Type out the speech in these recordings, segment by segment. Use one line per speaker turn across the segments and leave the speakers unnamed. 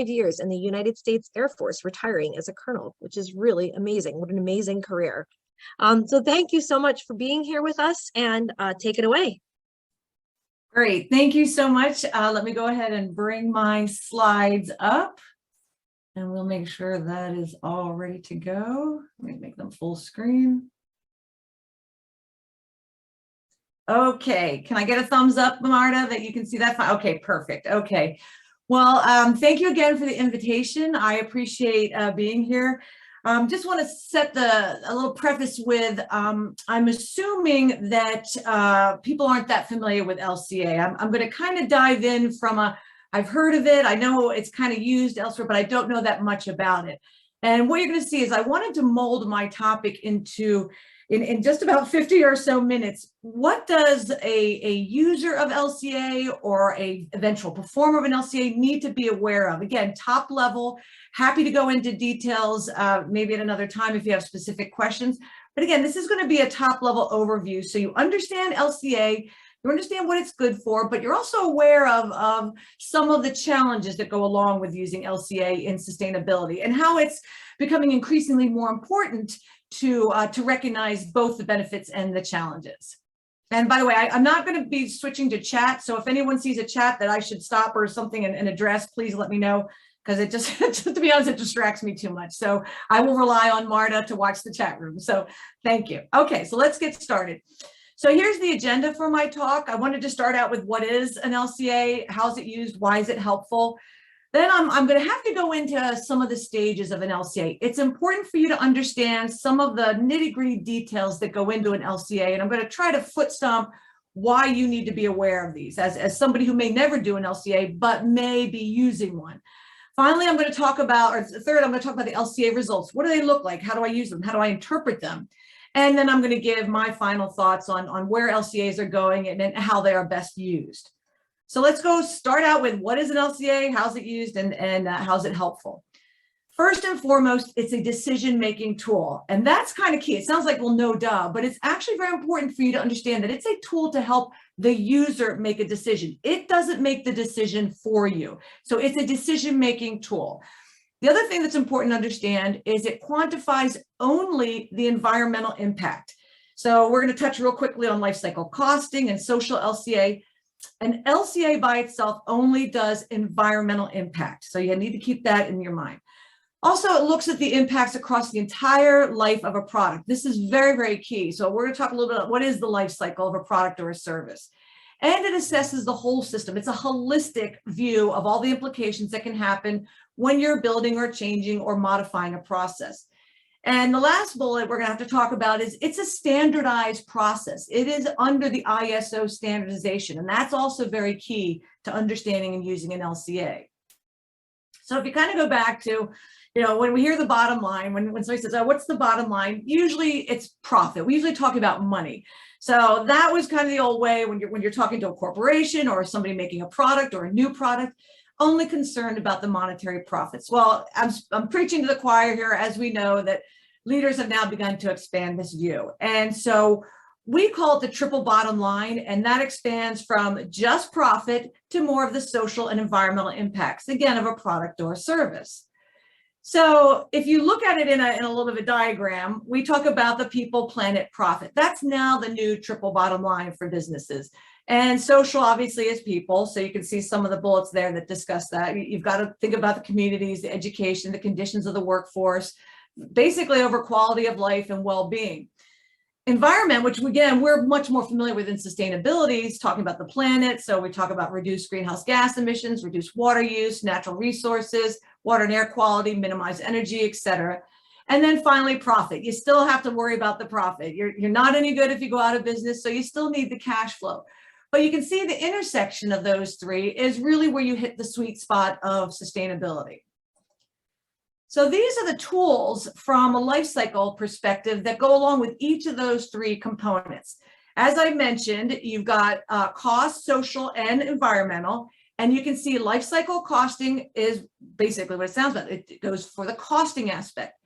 years in the United States Air Force, retiring as a colonel, which is really amazing. What an amazing career. So thank you so much for being here with us, and take it away.
Great, thank you so much. Let me go ahead and bring my slides up, and we'll make sure that is all ready to go. Let me make them full screen. Okay, can I get a thumbs up, Marta, that you can see that? Okay, perfect. Okay, well, thank you again for the invitation. I appreciate being here. Just want to set a little preface with, I'm assuming that people aren't that familiar with LCA. I'm going to kind of dive in from I've heard of it. I know it's kind of used elsewhere, but I don't know that much about it. And what you're going to see is I wanted to mold my topic into, in just about 50 or so minutes, what does a user of LCA or a eventual performer of an LCA need to be aware of? Again, top level, happy to go into details maybe at another time if you have specific questions. But again, this is going to be a top level overview. So you understand LCA, you understand what it's good for, but you're also aware of some of the challenges that go along with using LCA in sustainability and how it's becoming increasingly more important to recognize both the benefits and the challenges. And by the way, I'm not going to be switching to chat. So if anyone sees a chat that I should stop or something and address, please let me know, because it just, to be honest, it distracts me too much. So I will rely on Marta to watch the chat room. So thank you. Okay, so let's get started. So here's the agenda for my talk. I wanted to start out with what is an LCA, how's it used, why is it helpful? Then I'm going to have to go into some of the stages of an LCA. It's important for you to understand some of the nitty-gritty details that go into an LCA, and I'm going to try to foot stomp why you need to be aware of these as somebody who may never do an LCA but may be using one. Finally, I'm going to talk about, or third, I'm going to talk about the LCA results. What do they look like? How do I use them? How do I interpret them? And then I'm going to give my final thoughts on where LCAs are going and how they are best used. So let's go start out with what is an LCA, how's it used, and how's it helpful. First and foremost, it's a decision-making tool. And that's kind of key. It sounds like, well, no duh, but it's actually very important for you to understand that it's a tool to help the user make a decision. It doesn't make the decision for you. So it's a decision-making tool. The other thing that's important to understand is it quantifies only the environmental impact. So we're going to touch real quickly on life cycle costing and social LCA. An LCA by itself only does environmental impact. So you need to keep that in your mind. Also, it looks at the impacts across the entire life of a product. This is very, very key. So we're going to talk a little bit about what is the life cycle of a product or a service. And it assesses the whole system. It's a holistic view of all the implications that can happen when you're building or changing or modifying a process. And the last bullet we're going to have to talk about is it's a standardized process. It is under the ISO standardization, and that's also very key to understanding and using an LCA. So if you kind of go back to, when we hear the bottom line, when somebody says, oh, what's the bottom line? Usually it's profit. We usually talk about money. So that was kind of the old way when you're talking to a corporation or somebody making a product or a new product, only concerned about the monetary profits. Well, I'm preaching to the choir here, as we know that leaders have now begun to expand this view. And so we call it the triple bottom line, and that expands from just profit to more of the social and environmental impacts, again, of a product or a service. So if you look at it in a little bit of a diagram, we talk about the people, planet, profit. That's now the new triple bottom line for businesses. And social obviously is people. So you can see some of the bullets there that discuss that. You've got to think about the communities, the education, the conditions of the workforce, basically over quality of life and well-being. Environment, which again, we're much more familiar with in sustainability, is talking about the planet. So we talk about reduced greenhouse gas emissions, reduced water use, natural resources, water and air quality, minimize energy, et cetera. And then finally, profit. You still have to worry about the profit. You're not any good if you go out of business, so you still need the cash flow. But you can see the intersection of those three is really where you hit the sweet spot of sustainability. So these are the tools from a life cycle perspective that go along with each of those three components. As I mentioned, you've got cost, social, and environmental. And you can see life cycle costing is basically what it sounds like. It goes for the costing aspect.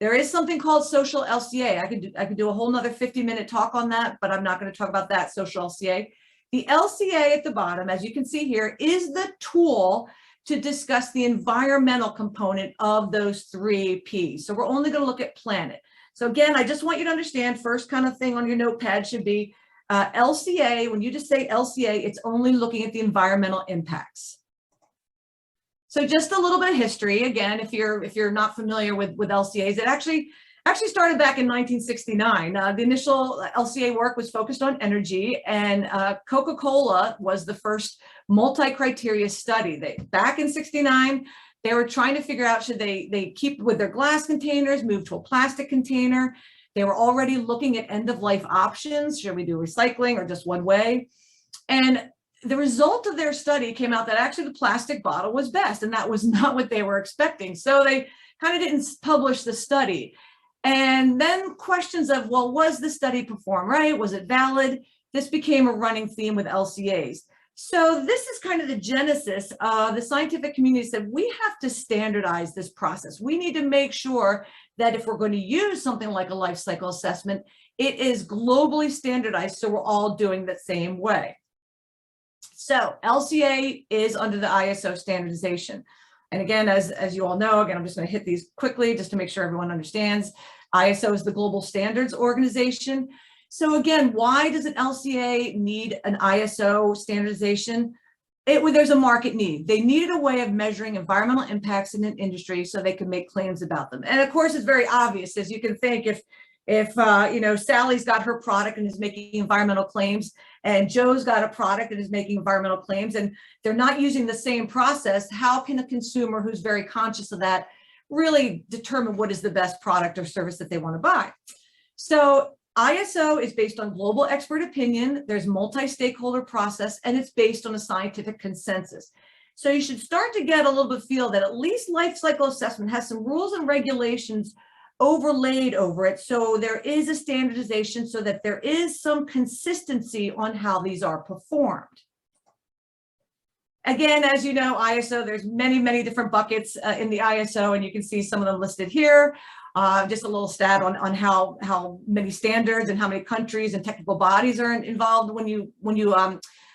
There is something called social LCA. I could do a whole nother 50-minute talk on that, but I'm not going to talk about that social LCA. The LCA at the bottom, as you can see here, is the tool to discuss the environmental component of those 3 Ps. So we're only going to look at planet. So again, I just want you to understand, first kind of thing on your notepad should be LCA. When you just say LCA, it's only looking at the environmental impacts. So just a little bit of history. Again, if you're not familiar with LCAs, it actually started back in 1969. The initial LCA work was focused on energy, and Coca-Cola was the first multi-criteria study. Back in 69, they were trying to figure out, should they keep with their glass containers, move to a plastic container? They were already looking at end-of-life options. Should we do recycling or just one way? And the result of their study came out that actually the plastic bottle was best, and that was not what they were expecting. So they kind of didn't publish the study. And then questions of, well, was the study performed right? Was it valid? This became a running theme with LCAs. So this is kind of the genesis of the scientific community said, we have to standardize this process. We need to make sure that if we're going to use something like a life cycle assessment, it is globally standardized so we're all doing the same way. So LCA is under the ISO standardization. And again, as you all know, again, I'm just going to hit these quickly just to make sure everyone understands. ISO is the global standards organization. So again, why does an LCA need an ISO standardization? There's a market need. They needed a way of measuring environmental impacts in an industry so they could make claims about them. And of course, it's very obvious, as you can think, if Sally's got her product and is making environmental claims, and Joe's got a product and is making environmental claims, and they're not using the same process, how can a consumer who's very conscious of that really determine what is the best product or service that they want to buy? So ISO is based on global expert opinion. There's multi-stakeholder process, and it's based on a scientific consensus. So you should start to get a little bit feel that at least life cycle assessment has some rules and regulations overlaid over it. So there is a standardization so that there is some consistency on how these are performed. Again, as you know, ISO, there's many, many different buckets in the ISO, and you can see some of them listed here. Just a little stat on how many standards and how many countries and technical bodies are involved when you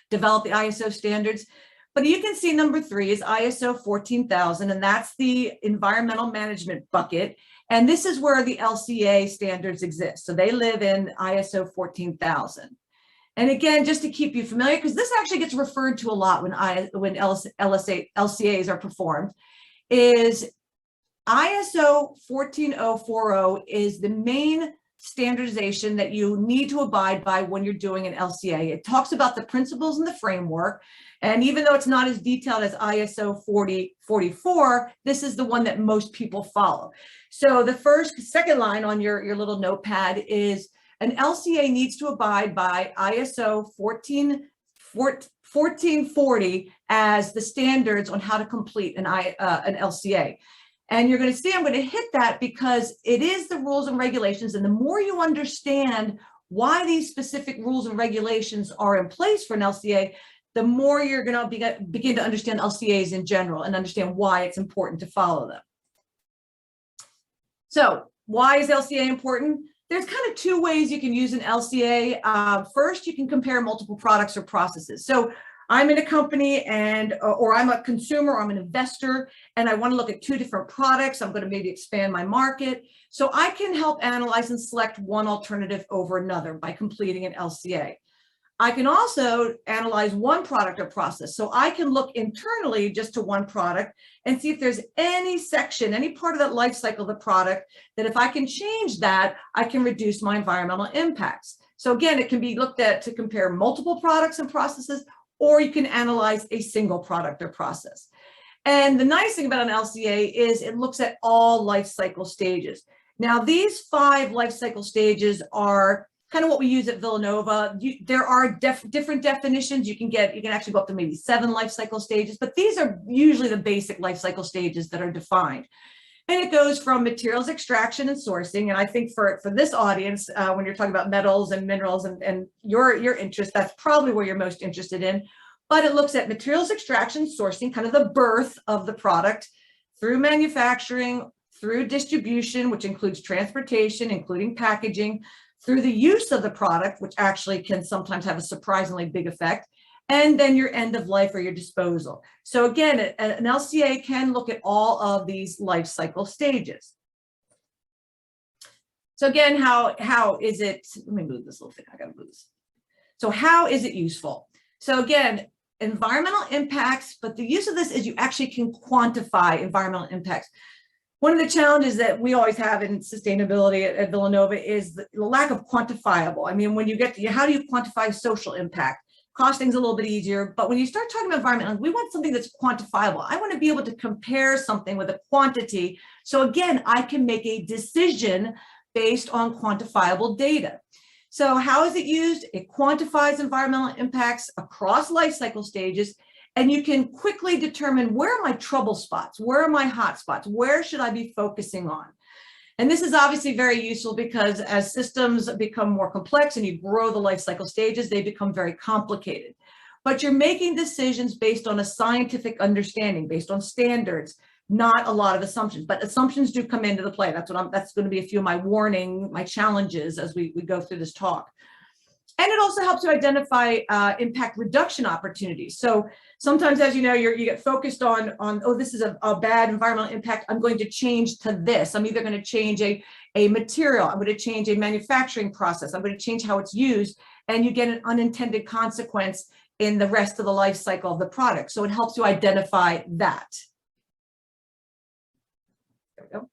develop the ISO standards. But you can see number 3 is ISO 14000, and that's the environmental management bucket. And this is where the LCA standards exist. So they live in ISO 14000. And again, just to keep you familiar, because this actually gets referred to a lot when LCAs are performed, is ISO 14040 is the main standardization that you need to abide by when you're doing an LCA. It talks about the principles and the framework. And even though it's not as detailed as ISO 4044, this is the one that most people follow. So the second line on your little notepad is an LCA needs to abide by ISO 1440 as the standards on how to complete an LCA. And you're going to see I'm going to hit that because it is the rules and regulations. And the more you understand why these specific rules and regulations are in place for an LCA, the more you're going to begin to understand LCAs in general and understand why it's important to follow them. So why is LCA important? There's kind of 2 ways you can use an LCA. First, you can compare multiple products or processes. So I'm in a company or I'm a consumer, or I'm an investor, and I want to look at 2 different products. I'm going to maybe expand my market. So I can help analyze and select one alternative over another by completing an LCA. I can also analyze one product or process. So I can look internally just to one product and see if there's any section, any part of that life cycle of the product that if I can change that, I can reduce my environmental impacts. So again, it can be looked at to compare multiple products and processes, or you can analyze a single product or process. And the nice thing about an LCA is it looks at all life cycle stages. Now, these 5 life cycle stages are kind of what we use at Villanova. There are different definitions. You can actually go up to maybe 7 life cycle stages, but these are usually the basic life cycle stages that are defined. And it goes from materials extraction and sourcing. And I think for this audience, when you're talking about metals and minerals and your interest, that's probably where you're most interested in. But it looks at materials extraction, sourcing, kind of the birth of the product, through manufacturing, through distribution, which includes transportation, including packaging, through the use of the product, which actually can sometimes have a surprisingly big effect, and then your end of life or your disposal. So again, an LCA can look at all of these life cycle stages. So again, how is it, let me move this little thing, I gotta move this. So how is it useful? So again, environmental impacts, but the use of this is you actually can quantify environmental impacts. One of the challenges that we always have in sustainability at Villanova is the lack of quantifiable. I mean, when you get to, how do you quantify social impact? Costing's a little bit easier, but when you start talking about environmental, we want something that's quantifiable. I want to be able to compare something with a quantity. So again, I can make a decision based on quantifiable data. So how is it used? It quantifies environmental impacts across life cycle stages, and you can quickly determine where are my trouble spots, where are my hot spots, where should I be focusing on? And this is obviously very useful because as systems become more complex and you grow the life cycle stages, they become very complicated. But you're making decisions based on a scientific understanding, based on standards, not a lot of assumptions, but assumptions do come into the play. That's going to be a few of my challenges as we go through this talk. And it also helps you identify impact reduction opportunities. So sometimes, as you know, you get focused on, oh, this is a bad environmental impact. I'm going to change to this. I'm either going to change a material. I'm going to change a manufacturing process. I'm going to change how it's used. And you get an unintended consequence in the rest of the life cycle of the product. So it helps you identify that. There we go.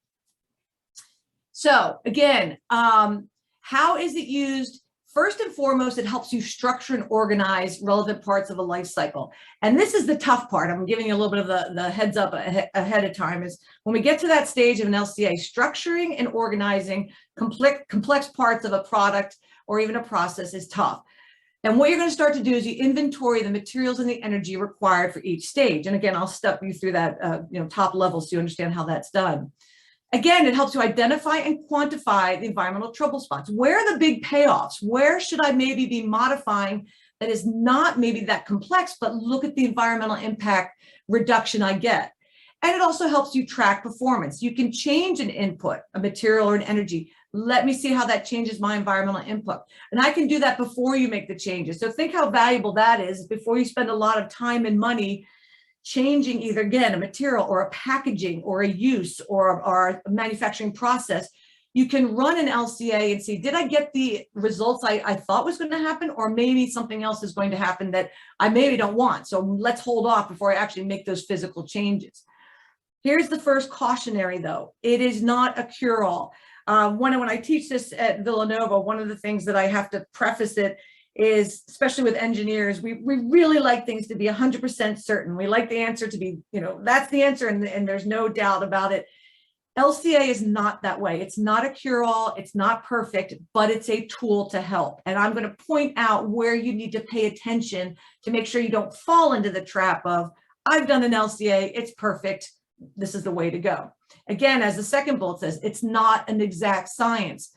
So again, how is it used? First and foremost, it helps you structure and organize relevant parts of a life cycle. And this is the tough part. I'm giving you a little bit of the heads up ahead of time, is when we get to that stage of an LCA, structuring and organizing complex parts of a product or even a process is tough. And what you're going to start to do is you inventory the materials and the energy required for each stage. And again, I'll step you through that top level so you understand how that's done. Again, it helps you identify and quantify the environmental trouble spots. Where are the big payoffs? Where should I maybe be modifying that is not maybe that complex, but look at the environmental impact reduction I get. And it also helps you track performance. You can change an input, a material or an energy. Let me see how that changes my environmental input. And I can do that before you make the changes. So think how valuable that is before you spend a lot of time and money changing either, again, a material or a packaging or a use or a manufacturing process. You can run an LCA and see, did I get the results I thought was going to happen, or maybe something else is going to happen that I maybe don't want. So let's hold off before I actually make those physical changes. Here's the first cautionary though. It is not a cure-all. When I teach this at Villanova, one of the things that I have to preface it is, especially with engineers, we really like things to be 100% certain. We like the answer to be, that's the answer and there's no doubt about it. LCA is not that way. It's not a cure-all. It's not perfect, but it's a tool to help. And I'm going to point out where you need to pay attention to make sure you don't fall into the trap of, I've done an LCA, it's perfect, this is the way to go. Again, as the second bullet says, it's not an exact science.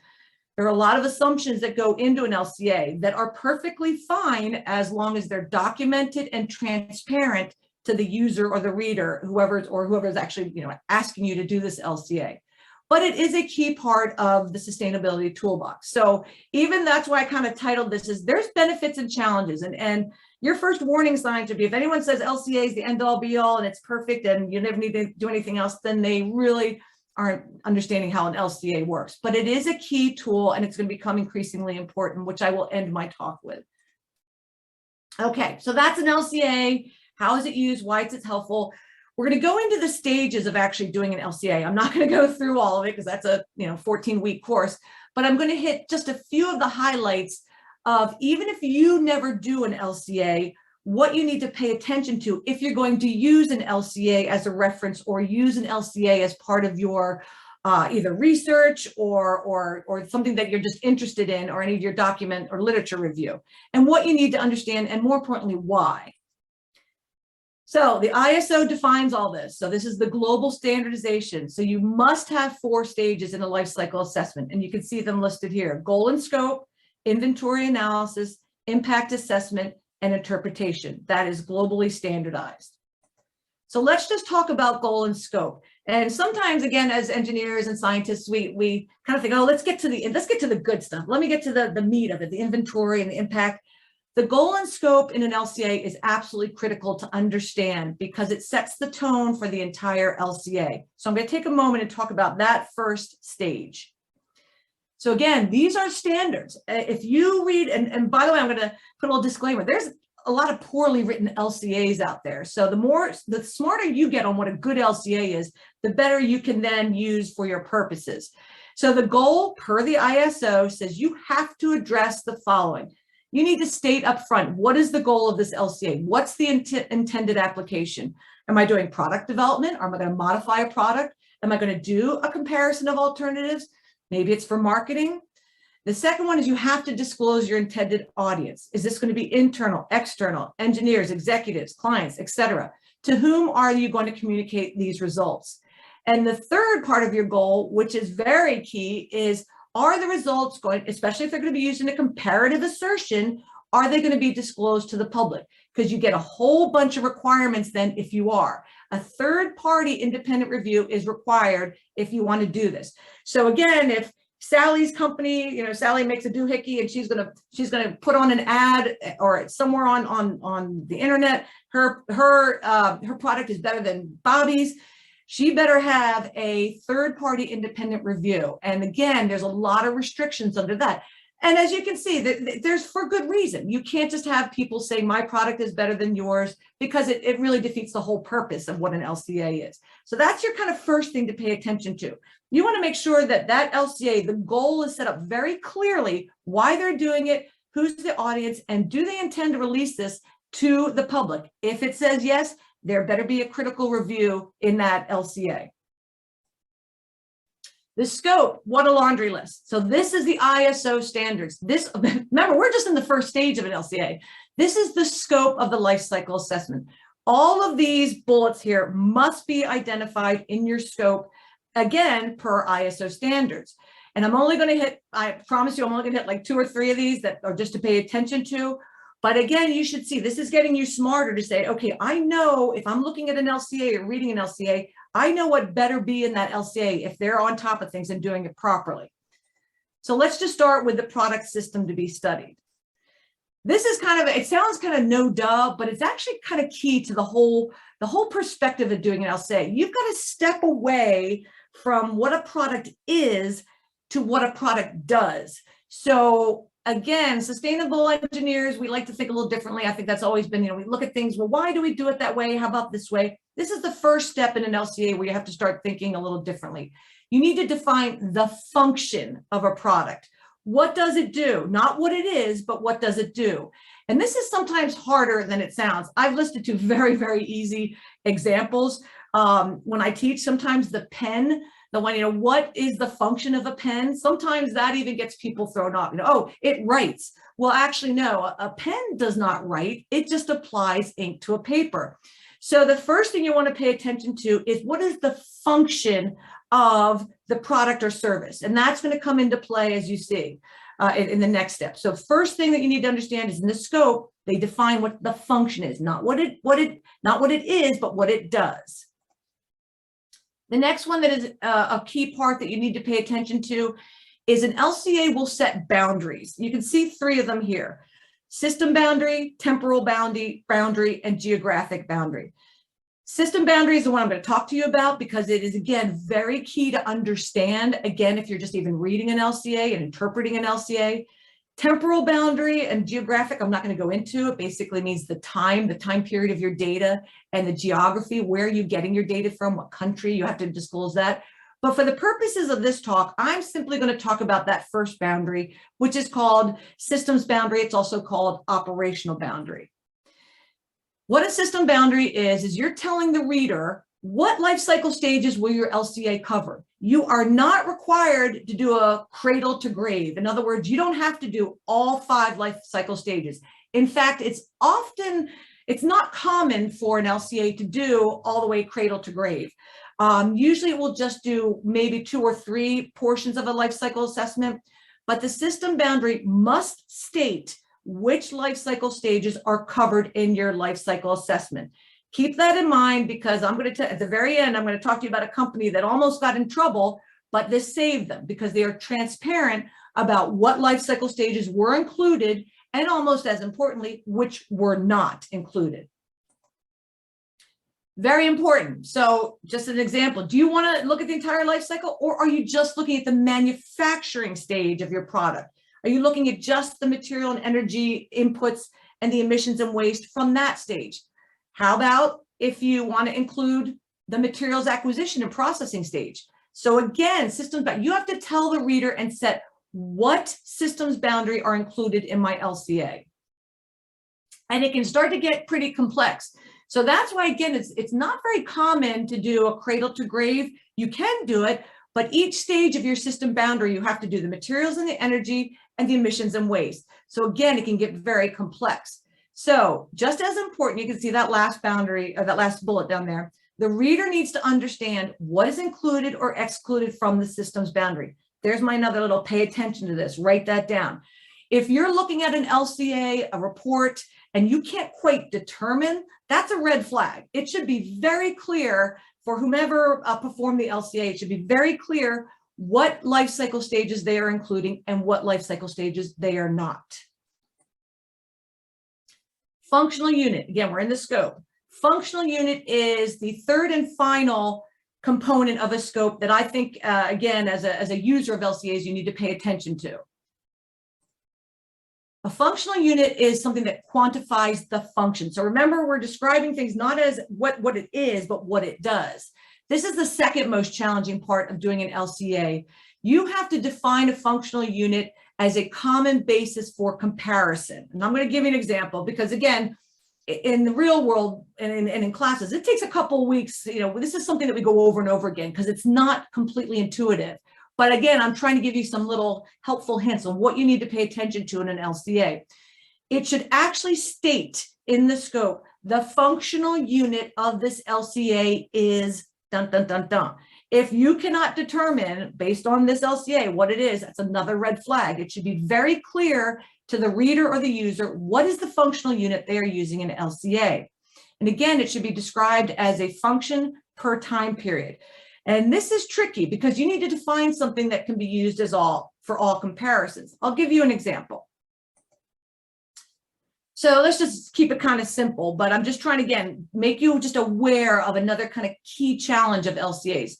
There are a lot of assumptions that go into an LCA that are perfectly fine as long as they're documented and transparent to the user or the reader, whoever's actually asking you to do this LCA. But it is a key part of the sustainability toolbox. So even that's why I kind of titled this is there's benefits and challenges. And your first warning sign should be, if anyone says LCA is the end all be all and it's perfect and you never need to do anything else, then they really aren't understanding how an LCA works. But it is a key tool and it's going to become increasingly important, which I will end my talk with. Okay, so that's an LCA. How is it used? Why is it helpful? We're going to go into the stages of actually doing an LCA. I'm not going to go through all of it because that's a 14-week course, but I'm going to hit just a few of the highlights of, even if you never do an LCA, what you need to pay attention to if you're going to use an LCA as a reference or use an LCA as part of your either research or something that you're just interested in, or any of your document or literature review, and what you need to understand, and more importantly, why. So the ISO defines all this. So this is the global standardization. So you must have 4 stages in a life cycle assessment, and you can see them listed here: goal and scope, inventory analysis, impact assessment, and interpretation. That is globally standardized. So let's just talk about goal and scope. And sometimes, again, as engineers and scientists, we kind of think, oh, let's get to the good stuff. Let me get to the meat of it, the inventory and the impact. The goal and scope in an LCA is absolutely critical to understand because it sets the tone for the entire LCA. So I'm going to take a moment and talk about that first stage. So again, these are standards. If you read, and by the way, I'm going to put a little disclaimer, there's a lot of poorly written LCAs out there. So the smarter you get on what a good LCA is, the better you can then use for your purposes. So the goal per the ISO says you have to address the following. You need to state up front, what is the goal of this LCA? What's the intended application? Am I doing product development? Or am I going to modify a product? Am I going to do a comparison of alternatives? Maybe it's for marketing. The second one is you have to disclose your intended audience. Is this going to be internal, external, engineers, executives, clients, etc.? To whom are you going to communicate these results? And the third part of your goal, which is very key, is are the results going, especially if they're going to be used in a comparative assertion, are they going to be disclosed to the public? Because you get a whole bunch of requirements then if you are. A third-party independent review is required if you want to do this. So again, if Sally's company, Sally makes a doohickey and she's gonna put on an ad or somewhere on the internet, her product is better than Bobby's, she better have a third-party independent review. And again, there's a lot of restrictions under that. And as you can see, there's for good reason. You can't just have people say my product is better than yours because it really defeats the whole purpose of what an LCA is. So that's your kind of first thing to pay attention to. You want to make sure that that LCA, the goal is set up very clearly, why they're doing it, who's the audience, and do they intend to release this to the public? If it says yes, there better be a critical review in that LCA. The scope, what a laundry list. So this is the ISO standards. Remember, we're just in the first stage of an LCA. This is the scope of the life cycle assessment. All of these bullets here must be identified in your scope, again, per ISO standards. And I'm only going to hit, I promise you, I'm only going to hit like 2 or 3 of these that are just to pay attention to. But again, you should see, this is getting you smarter to say, okay, I know if I'm looking at an LCA or reading an LCA, I know what better be in that LCA if they're on top of things and doing it properly. So let's just start with the product system to be studied. This is kind of, it sounds kind of no duh, but it's actually kind of key to the whole perspective of doing an LCA. You've got to step away from what a product is to what a product does. So again, sustainable engineers, we like to think a little differently. I think that's always been, we look at things, well, why do we do it that way? How about this way? This is the first step in an LCA where you have to start thinking a little differently. You need to define the function of a product. What does it do? Not what it is, but what does it do? And this is sometimes harder than it sounds. I've listed 2 very, very easy examples. When I teach, sometimes the pen, the one, what is the function of a pen? Sometimes that even gets people thrown off. Oh, it writes. Well, actually, no, a pen does not write. It just applies ink to a paper. So the first thing you want to pay attention to is what is the function of the product or service? And that's going to come into play as you see in the next step. So first thing that you need to understand is in the scope, they define what the function is, not what it is, but what it does. The next one that is a key part that you need to pay attention to is an LCA will set boundaries. You can see 3 of them here: system boundary, temporal boundary, and geographic boundary. System boundary is the one I'm going to talk to you about because it is, again, very key to understand, again, if you're just even reading an LCA and interpreting an LCA. Temporal boundary and geographic, I'm not going to go into. It basically means the time period of your data, and the geography, where you're getting your data from, what country, you have to disclose that. But for the purposes of this talk, I'm simply going to talk about that first boundary, which is called systems boundary. It's also called operational boundary. What a system boundary is you're telling the reader what life cycle stages will your LCA cover. You are not required to do a cradle to grave. In other words, you don't have to do all 5 life cycle stages. In fact, it's not common for an LCA to do all the way cradle to grave. Usually it will just do maybe 2 or 3 portions of a life cycle assessment, but the system boundary must state which life cycle stages are covered in your life cycle assessment. Keep that in mind because I'm going to, at the very end, I'm going to talk to you about a company that almost got in trouble, but this saved them because they are transparent about what life cycle stages were included and almost as importantly, which were not included. Very important. So just an example, do you want to look at the entire life cycle, or are you just looking at the manufacturing stage of your product? Are you looking at just the material and energy inputs and the emissions and waste from that stage? How about if you want to include the materials acquisition and processing stage? So again, systems, but you have to tell the reader and set what systems boundary are included in my LCA. And it can start to get pretty complex. So that's why, again, it's not very common to do a cradle to grave. You can do it, but each stage of your system boundary, you have to do the materials and the energy and the emissions and waste. So again, it can get very complex. So just as important, you can see that last boundary, or that last bullet down there, the reader needs to understand what is included or excluded from the systems boundary. There's my another little pay attention to this, write that down. If you're looking at an LCA, a report, and you can't quite determine, that's a red flag. It should be very clear for whomever performed the LCA. It should be very clear what life cycle stages they are including and what life cycle stages they are not. Functional unit, again, we're in the scope. Functional unit is the third and final component of a scope that I think, again, as a user of LCAs, you need to pay attention to. A functional unit is something that quantifies the function. So remember, we're describing things not as what it is, but what it does. This is the second most challenging part of doing an LCA. You have to define a functional unit as a common basis for comparison. And I'm going to give you an example because, again, in the real world and in classes, it takes a couple of weeks. You know, this is something that we go over and over again because it's not completely intuitive. But again, I'm trying to give you some little helpful hints on what you need to pay attention to in an LCA. It should actually state in the scope, the functional unit of this LCA is dun, dun, dun, dun. If you cannot determine based on this LCA what it is, that's another red flag. It should be very clear to the reader or the user, what is the functional unit they are using in LCA? And again, it should be described as a function per time period. And this is tricky because you need to define something that can be used as for all comparisons. I'll give you an example. So let's just keep it kind of simple, but I'm just trying to, again, make you just aware of another kind of key challenge of LCAs.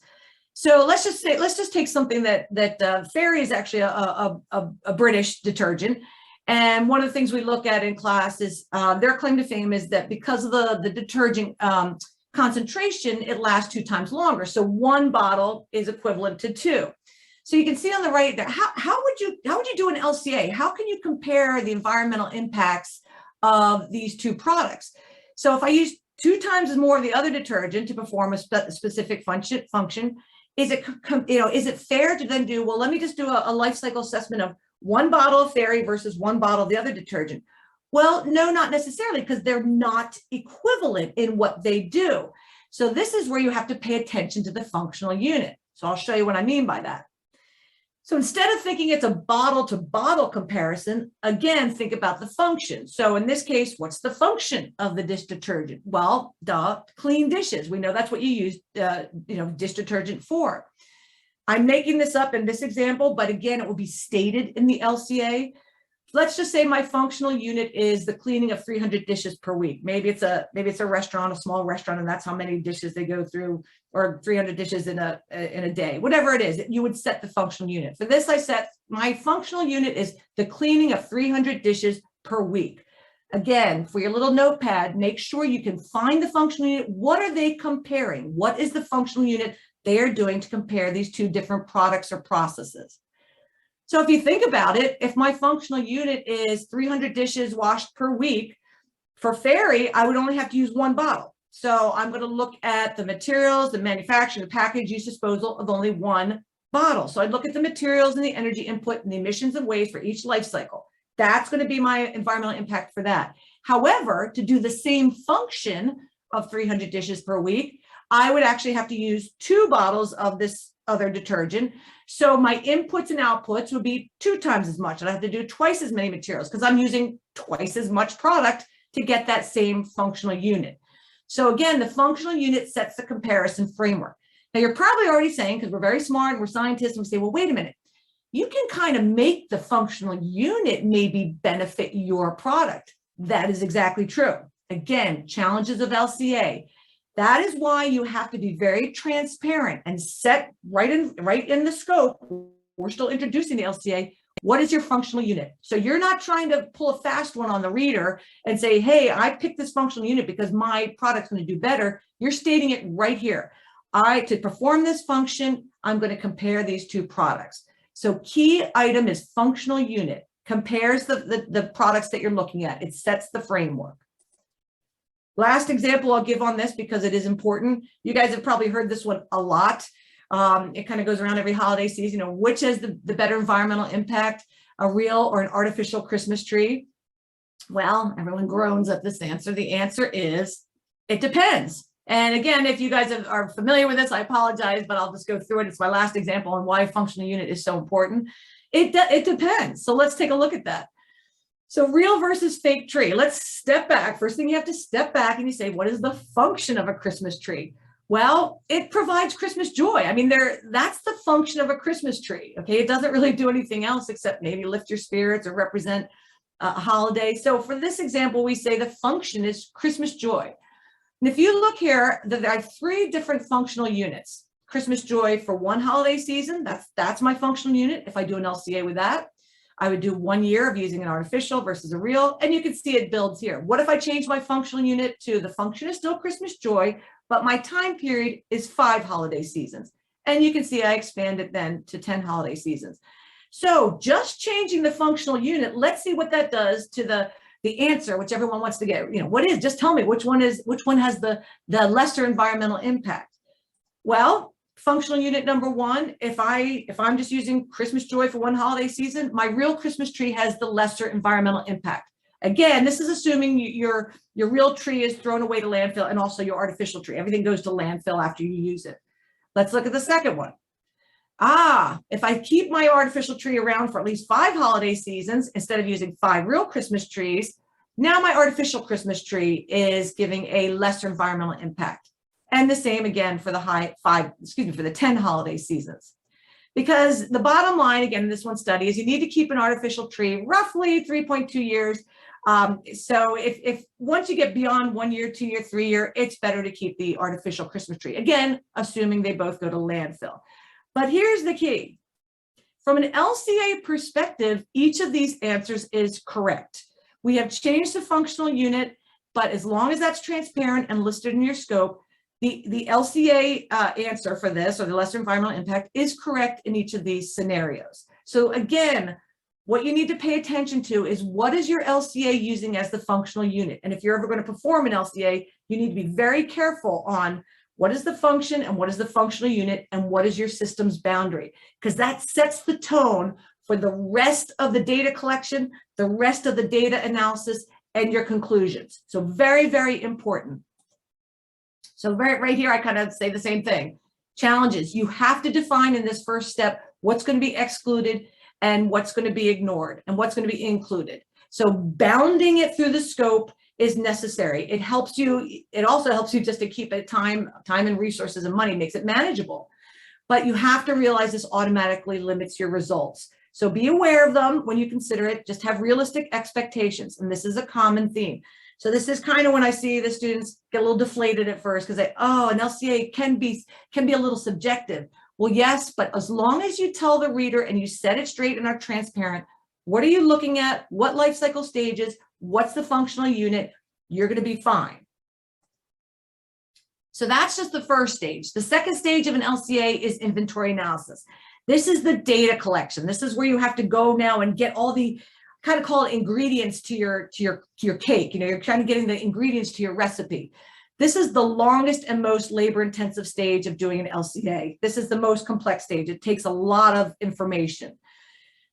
So let's just take something that Fairy is actually a British detergent. And one of the things we look at in class is their claim to fame is that because of the detergent concentration, it lasts 2 times longer. So 1 bottle is equivalent to 2. So you can see on the right there, how would you do an LCA? How can you compare the environmental impacts of these 2 products? So if I use 2 times as more of the other detergent to perform a specific function, is it fair to then do, well, let me just do a life cycle assessment of 1 bottle of Fairy versus 1 bottle of the other detergent? Well, no, not necessarily, because they're not equivalent in what they do. So this is where you have to pay attention to the functional unit. So I'll show you what I mean by that. So instead of thinking it's a bottle to bottle comparison, again, think about the function. So in this case, what's the function of the dish detergent? Well, clean dishes. We know that's what you use, dish detergent for. I'm making this up in this example, but again, it will be stated in the LCA. Let's just say my functional unit is the cleaning of 300 dishes per week. Maybe it's a restaurant, a small restaurant, and that's how many dishes they go through, or 300 dishes in a day. Whatever it is, you would set the functional unit. For this, I set my functional unit is the cleaning of 300 dishes per week. Again, for your little notepad, make sure you can find the functional unit. What are they comparing? What is the functional unit they are doing to compare these 2 different products or processes? So if you think about it, if my functional unit is 300 dishes washed per week, for Fairy, I would only have to use 1 bottle. So I'm going to look at the materials, the manufacturing, the package, use, disposal of only 1 bottle. So I'd look at the materials and the energy input and the emissions and waste for each life cycle. That's going to be my environmental impact for that. However, to do the same function of 300 dishes per week, I would actually have to use 2 bottles of this other detergent. So my inputs and outputs would be 2 times as much. And I have to do twice as many materials because I'm using twice as much product to get that same functional unit. So again, the functional unit sets the comparison framework. Now you're probably already saying, because we're very smart and we're scientists, and we say, well, wait a minute. you can kind of make the functional unit maybe benefit your product. That is exactly true. Again, challenges of LCA. That is why you have to be very transparent and set right in the scope. We're still introducing the LCA. What is your functional unit? So you're not trying to pull a fast one on the reader and say, hey, I picked this functional unit because my product's going to do better. You're stating it right here. To perform this function, I'm going to compare these two products. So key item is functional unit, compares the products that you're looking at. It sets the framework. Last example I'll give on this because it is important. You guys have probably heard this one a lot. It kind of goes around every holiday season. You know, which has the better environmental impact, a real or an artificial Christmas tree? Well, everyone groans at this answer. The answer is, it depends. And again, if you guys are familiar with this, I apologize, but I'll just go through it. It's my last example on why functional unit is so important. It depends. So let's take a look at that. So real versus fake tree. Let's step back. First thing, you have to step back and you say, what is the function of a Christmas tree? Well, it provides Christmas joy. I mean, that's the function of a Christmas tree. Okay, it doesn't really do anything else except maybe lift your spirits or represent a holiday. So for this example, we say the function is Christmas joy. And if you look here, there are 3 different functional units. Christmas joy for one holiday season, that's my functional unit. If I do an LCA with that, I would do 1 year of using an artificial versus a real, and you can see it builds here. What if I change my functional unit to the function is still Christmas joy, but my time period is 5 holiday seasons? And you can see I expand it then to 10 holiday seasons. So just changing the functional unit, let's see what that does to the answer, which everyone wants to get. You know, what is, just tell me which one has the lesser environmental impact. Well, functional unit number 1, if I'm just using Christmas joy for one holiday season, my real Christmas tree has the lesser environmental impact. Again, this is assuming your real tree is thrown away to landfill, and also your artificial tree. Everything goes to landfill after you use it. Let's look at the second one. If I keep my artificial tree around for at least 5 holiday seasons instead of using 5 real Christmas trees, now my artificial Christmas tree is giving a lesser environmental impact. And the same again for the 10 holiday seasons. Because the bottom line, again, in this one study, is you need to keep an artificial tree roughly 3.2 years. So if once you get beyond 1 year, 2 year, 3 year, it's better to keep the artificial Christmas tree. Again, assuming they both go to landfill. But here's the key. From an LCA perspective, each of these answers is correct. We have changed the functional unit, but as long as that's transparent and listed in your scope, the LCA answer for this, or the lesser environmental impact, is correct in each of these scenarios. So again, what you need to pay attention to is, what is your LCA using as the functional unit? And if you're ever going to perform an LCA, you need to be very careful on what is the function and what is the functional unit and what is your system's boundary, because that sets the tone for the rest of the data collection, the rest of the data analysis, and your conclusions. So very, very important. So right here, I kind of say the same thing. Challenges. You have to define in this first step what's going to be excluded and what's going to be ignored and what's going to be included. So bounding it through the scope is necessary. It helps you. It also helps you just to keep it time and resources and money, makes it manageable. But you have to realize this automatically limits your results. So be aware of them when you consider it. Just have realistic expectations. And this is a common theme. So this is kind of when I see the students get a little deflated at first because an LCA can be a little subjective. Well, yes, but as long as you tell the reader and you set it straight and are transparent, what are you looking at? What life cycle stages? What's the functional unit? You're going to be fine. So that's just the first stage. The second stage of an LCA is inventory analysis. This is the data collection. This is where you have to go now and get all the, kind of call it, ingredients to your cake. You know, you're kind of getting the ingredients to your recipe. This is the longest and most labor-intensive stage of doing an LCA. This is the most complex stage. It takes a lot of information.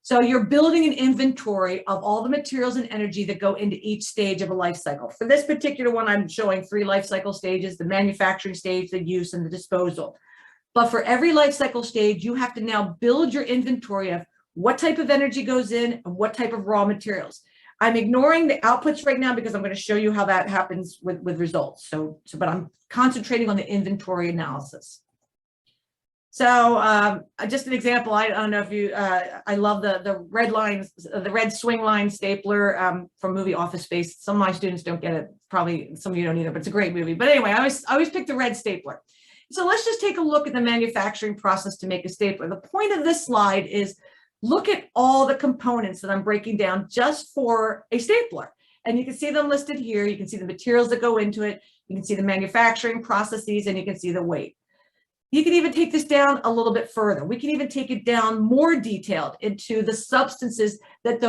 So you're building an inventory of all the materials and energy that go into each stage of a life cycle. For this particular one, I'm showing 3 life cycle stages: the manufacturing stage, the use, and the disposal. But for every life cycle stage, you have to now build your inventory of what type of energy goes in and what type of raw materials. I'm ignoring the outputs right now because I'm going to show you how that happens with results. But I'm concentrating on the inventory analysis. So just an example, I don't know if you, I love the red lines, the red swing line stapler from movie Office Space. Some of my students don't get it. Probably some of you don't either, but it's a great movie. But anyway, I always pick the red stapler. So let's just take a look at the manufacturing process to make a stapler. The point of this slide is look at all the components that I'm breaking down just for a stapler. And you can see them listed here. You can see the materials that go into it. You can see the manufacturing processes, and you can see the weight. You can even take this down a little bit further. We can even take it down more detailed into the substances that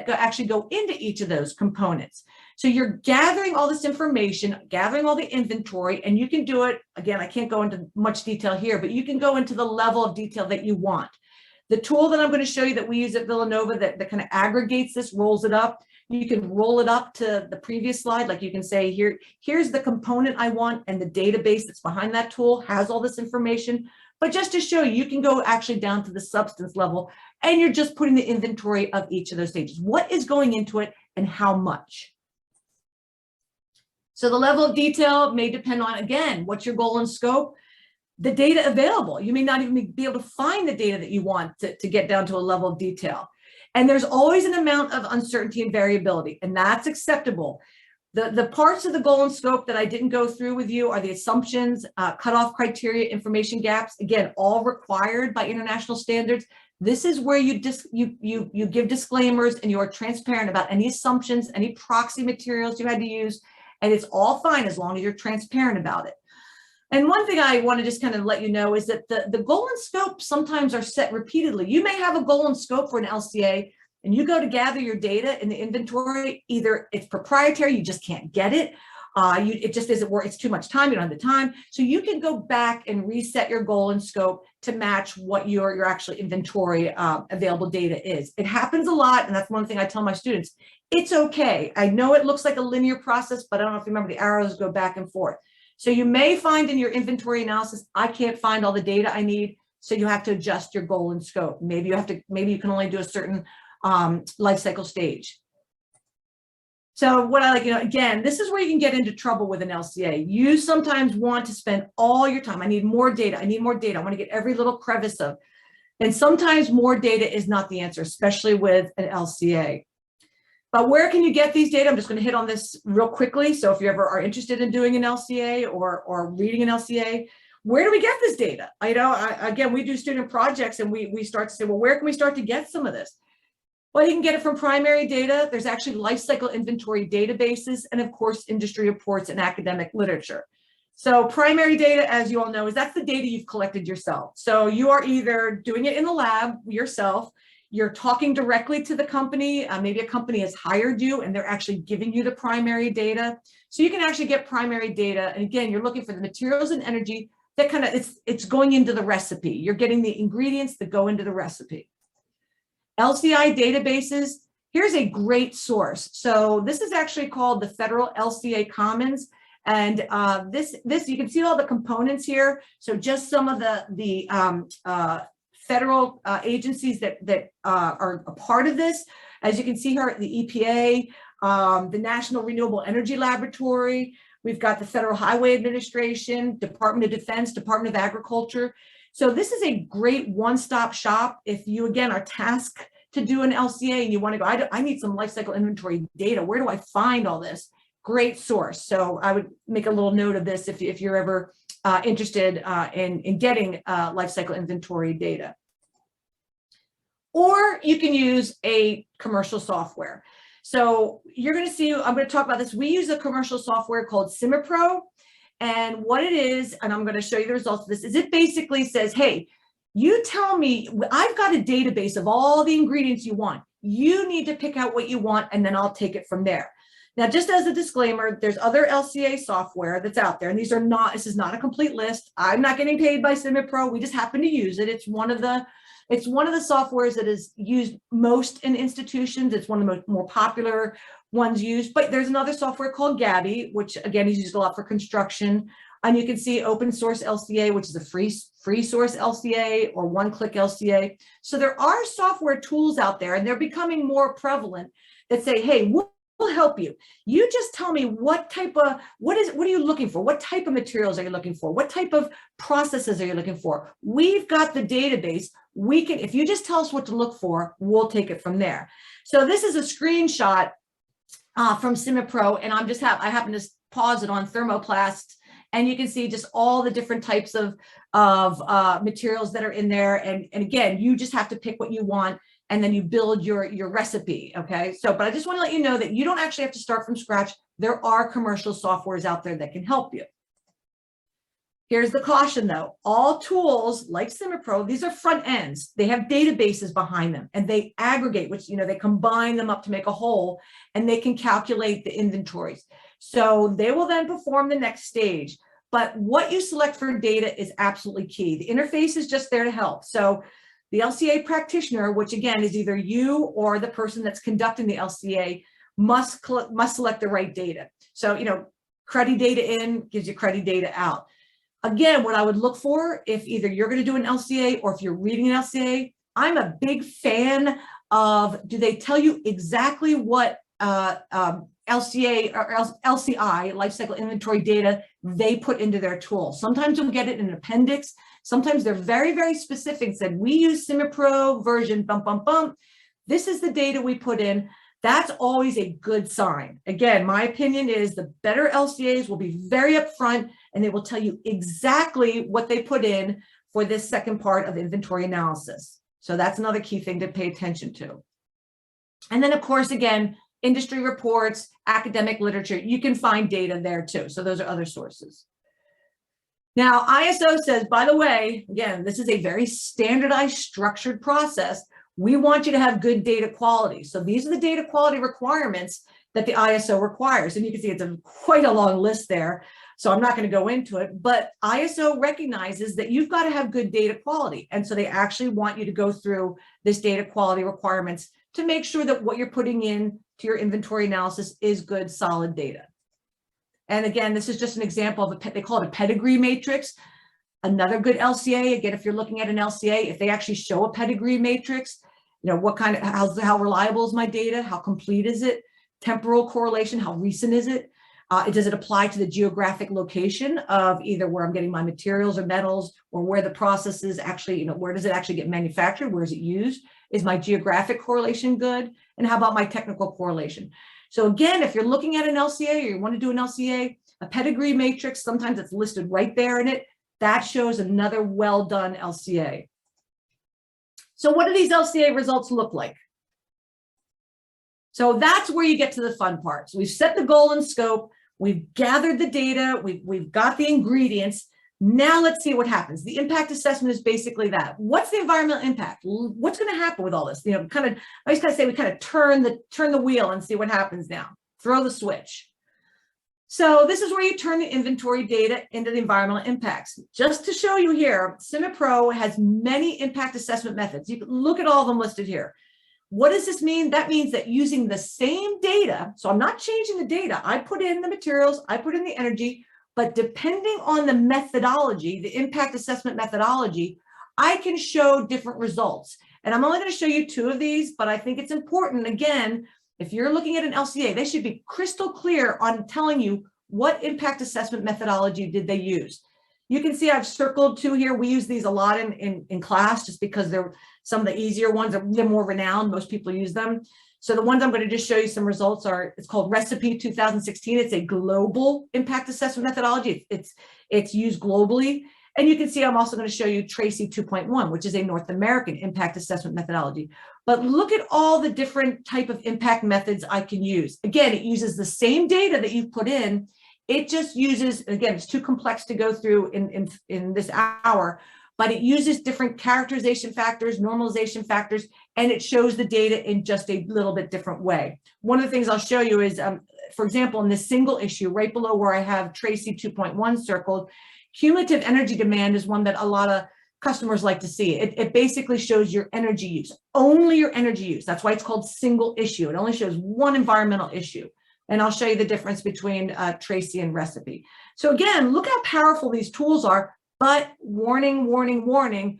actually go into each of those components. So you're gathering all this information, gathering all the inventory, and you can do it, again, I can't go into much detail here, but you can go into the level of detail that you want. The tool that I'm going to show you that we use at Villanova that kind of aggregates this, rolls it up. You can roll it up to the previous slide. Like you can say, here's the component I want, and the database that's behind that tool has all this information. But just to show you, you can go actually down to the substance level, and you're just putting the inventory of each of those stages. What is going into it and how much? So the level of detail may depend on, again, what's your goal and scope, the data available. You may not even be able to find the data that you want to get down to a level of detail. And there's always an amount of uncertainty and variability, and that's acceptable. The parts of the goal and scope that I didn't go through with you are the assumptions, cutoff criteria, information gaps, again, all required by international standards. This is where you give disclaimers and you are transparent about any assumptions, any proxy materials you had to use, and it's all fine as long as you're transparent about it. And one thing I want to just kind of let you know is that the goal and scope sometimes are set repeatedly. You may have a goal and scope for an LCA, and you go to gather your data in the inventory. Either it's proprietary, you just can't get it. It just isn't worth, it's too much time, you don't have the time. So you can go back and reset your goal and scope to match what your actual inventory available data is. It happens a lot, and that's one thing I tell my students. It's okay. I know it looks like a linear process, but I don't know if you remember the arrows go back and forth. So you may find in your inventory analysis, I can't find all the data I need, so you have to adjust your goal and scope. Maybe you can only do a certain life cycle stage. So what I like, again, this is where you can get into trouble with an LCA. You sometimes want to spend all your time. I need more data. I need more data. I want to get every little crevice of, and sometimes more data is not the answer, especially with an LCA. But where can you get these data? I'm just going to hit on this real quickly. So if you ever are interested in doing an LCA or reading an LCA, where do we get this data? Again, we do student projects, and we start to say, well, where can we start to get some of this? Well, you can get it from primary data. There's actually life cycle inventory databases, and of course, industry reports and academic literature. So primary data, as you all know, that's the data you've collected yourself. So you are either doing it in the lab yourself, you're talking directly to the company, maybe a company has hired you and they're actually giving you the primary data. So you can actually get primary data. And again, you're looking for the materials and energy that kind of, it's going into the recipe. You're getting the ingredients that go into the recipe. LCI databases, here's a great source. So this is actually called the Federal LCA Commons. And this you can see all the components here. So just some of the federal agencies that are a part of this. As you can see here, the EPA, the National Renewable Energy Laboratory, we've got the Federal Highway Administration, Department of Defense, Department of Agriculture. So this is a great one-stop shop. If you, again, are tasked to do an LCA and you want to go, I need some life cycle inventory data. Where do I find all this? Great source. So I would make a little note of this if you're ever interested in getting life cycle inventory data. Or you can use a commercial software. So you're going to see, I'm going to talk about this. We use a commercial software called SimiPro. And what it is, and I'm going to show you the results of this, is it basically says, hey, you tell me, I've got a database of all the ingredients you want. You need to pick out what you want, and then I'll take it from there. Now, just as a disclaimer, there's other LCA software that's out there, and this is not a complete list. I'm not getting paid by SimiPro. We just happen to use it. It's one of the softwares that is used most in institutions. It's one of the more popular ones used, but there's another software called Gabby, which again is used a lot for construction. And you can see open source LCA, which is a free source LCA or one-click LCA. So there are software tools out there, and they're becoming more prevalent that say, hey, help you. You just tell me what are you looking for? What type of materials are you looking for? What type of processes are you looking for? We've got the database. We can, if you just tell us what to look for, we'll take it from there. So this is a screenshot from CIMAPRO, and I happen to pause it on thermoplast, and you can see just all the different types of materials that are in there. And again, you just have to pick what you want, and then you build your recipe, okay? So, but I just want to let you know that you don't actually have to start from scratch. There are commercial softwares out there that can help you. Here's the caution though. All tools like CIMAPRO, these are front ends. They have databases behind them, and they aggregate, which, they combine them up to make a whole, and they can calculate the inventories. So they will then perform the next stage. But what you select for data is absolutely key. The interface is just there to help. So the LCA practitioner, which again is either you or the person that's conducting the LCA, must select the right data. So, CREDI data in gives you CREDI data out. Again, what I would look for, if either you're going to do an LCA or if you're reading an LCA, I'm a big fan of, do they tell you exactly what LCA or LCI, life cycle inventory data, they put into their tool? Sometimes you'll get it in an appendix. Sometimes they're very, very specific, said, we use CIMAPRO version, bump, bump, bump. This is the data we put in. That's always a good sign. Again, my opinion is the better LCAs will be very upfront, and they will tell you exactly what they put in for this second part of inventory analysis. So that's another key thing to pay attention to. And then, of course, again, industry reports, academic literature, you can find data there too. So those are other sources. Now, ISO says, by the way, again, this is a very standardized, structured process. We want you to have good data quality. So these are the data quality requirements that the ISO requires. And you can see it's quite a long list there. So I'm not going to go into it, but ISO recognizes that you've got to have good data quality. And so they actually want you to go through this data quality requirements to make sure that what you're putting in to your inventory analysis is good, solid data. And again, this is just an example of they call it a pedigree matrix. Another good LCA, again, if you're looking at an LCA, if they actually show a pedigree matrix, what kind of, how reliable is my data? How complete is it? Temporal correlation, how recent is it? Does it apply to the geographic location of either where I'm getting my materials or metals, or where the process is actually, where does it actually get manufactured? Where is it used? Is my geographic correlation good? And how about my technical correlation? So again, if you're looking at an LCA or you want to do an LCA, a pedigree matrix, sometimes it's listed right there in it. That shows another well done LCA. So what do these LCA results look like? So that's where you get to the fun part. So we've set the goal and scope. We've gathered the data. We've got the ingredients. Now let's see what happens. The impact assessment is basically that. What's the environmental impact? What's going to happen with all this? I always kind of say we kind of turn the wheel and see what happens now. Throw the switch. So this is where you turn the inventory data into the environmental impacts. Just to show you here, CIMAPRO has many impact assessment methods. You can look at all of them listed here. What does this mean? That means that using the same data, so I'm not changing the data. I put in the materials, I put in the energy, but depending on the methodology, the impact assessment methodology, I can show different results. And I'm only going to show you two of these, but I think it's important, again, if you're looking at an LCA, they should be crystal clear on telling you what impact assessment methodology did they use. You can see I've circled two here. We use these a lot in class just because they're some of the easier ones. They're more renowned. Most people use them. So the ones I'm going to just show you some results are, it's called Recipe 2016. It's a global impact assessment methodology. It's used globally. And you can see I'm also going to show you Tracy 2.1, which is a North American impact assessment methodology. But look at all the different type of impact methods I can use. Again, it uses the same data that you've put in. It just uses, again, it's too complex to go through in this hour, but it uses different characterization factors, normalization factors, and it shows the data in just a little bit different way. One of the things I'll show you is, for example, in this single issue, right below where I have Tracy 2.1 circled, cumulative energy demand is one that a lot of customers like to see. It basically shows your energy use, only your energy use. That's why it's called single issue. It only shows one environmental issue. And I'll show you the difference between Tracy and Recipe. So again, look how powerful these tools are, but warning, warning, warning.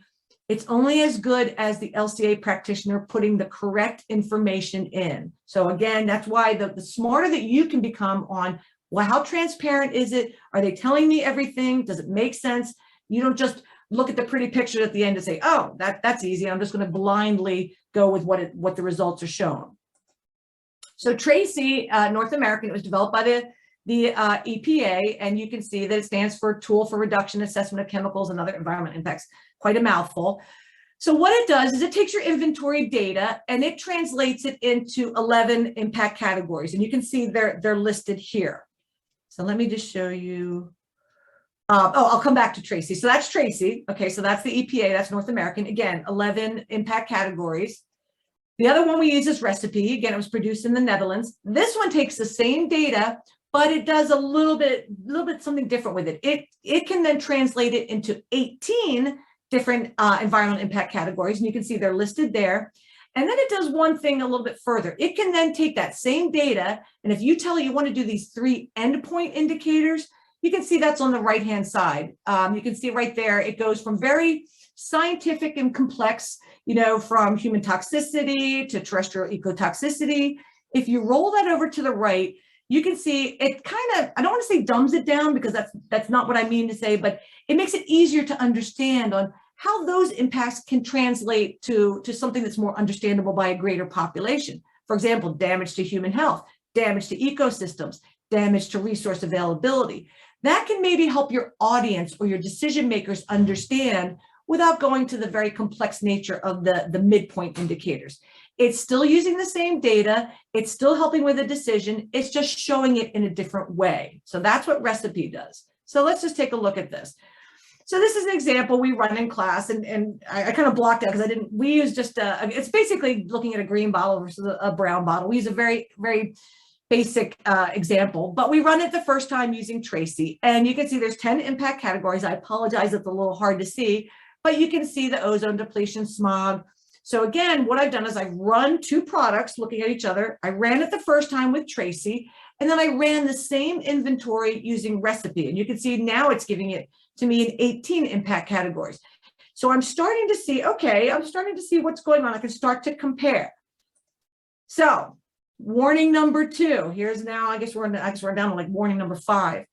It's only as good as the LCA practitioner putting the correct information in. So again, that's why the smarter that you can become on, well, how transparent is it? Are they telling me everything? Does it make sense? You don't just look at the pretty picture at the end and say, oh, that's easy. I'm just going to blindly go with what the results are shown. So Tracy, North American, it was developed by the EPA, and you can see that it stands for Tool for Reduction Assessment of Chemicals and Other Environmental Impacts. Quite a mouthful. So what it does is it takes your inventory data and it translates it into 11 impact categories, and you can see they're listed here. So let me just show you. I'll come back to Tracy. So that's Tracy. Okay, so that's the EPA, that's North American. Again, 11 impact categories. The other one we use is Recipe. Again, it was produced in the Netherlands. This one takes the same data, but it does a little bit something different with it. It can then translate it into 18 different environmental impact categories, and you can see they're listed there. And then it does one thing a little bit further. It can then take that same data, and if you tell it you want to do these 3 endpoint indicators, you can see that's on the right-hand side. You can see right there, it goes from very scientific and complex, from human toxicity to terrestrial ecotoxicity. If you roll that over to the right, you can see it kind of, I don't want to say dumbs it down because that's not what I mean to say, but it makes it easier to understand on how those impacts can translate to something that's more understandable by a greater population. For example, damage to human health, damage to ecosystems, damage to resource availability. That can maybe help your audience or your decision makers understand without going to the very complex nature of the midpoint indicators. It's still using the same data. It's still helping with a decision. It's just showing it in a different way. So that's what Recipe does. So let's just take a look at this. So this is an example we run in class, and I kind of blocked out because we use just it's basically looking at a green bottle versus a brown bottle. We use a very, very basic example, but we run it the first time using Tracy. And you can see there's 10 impact categories. I apologize, it's a little hard to see, but you can see the ozone depletion, smog. So again, what I've done is I've run 2 products looking at each other. I ran it the first time with Tracy, and then I ran the same inventory using Recipe. And you can see now it's giving it to me in 18 impact categories. So I'm starting to see, okay, I'm starting to see what's going on. I can start to compare. So warning number 2, here's now, I guess we're down to like warning number 5.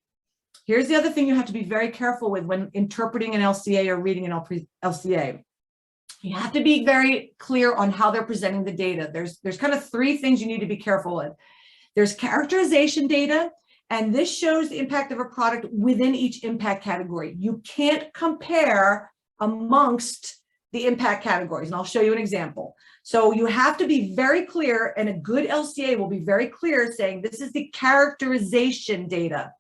Here's the other thing you have to be very careful with when interpreting an LCA or reading an LCA. You have to be very clear on how they're presenting the data. There's kind of 3 things you need to be careful with. There's characterization data, and this shows the impact of a product within each impact category. You can't compare amongst the impact categories, and I'll show you an example. So you have to be very clear, and a good LCA will be very clear saying this is the characterization data.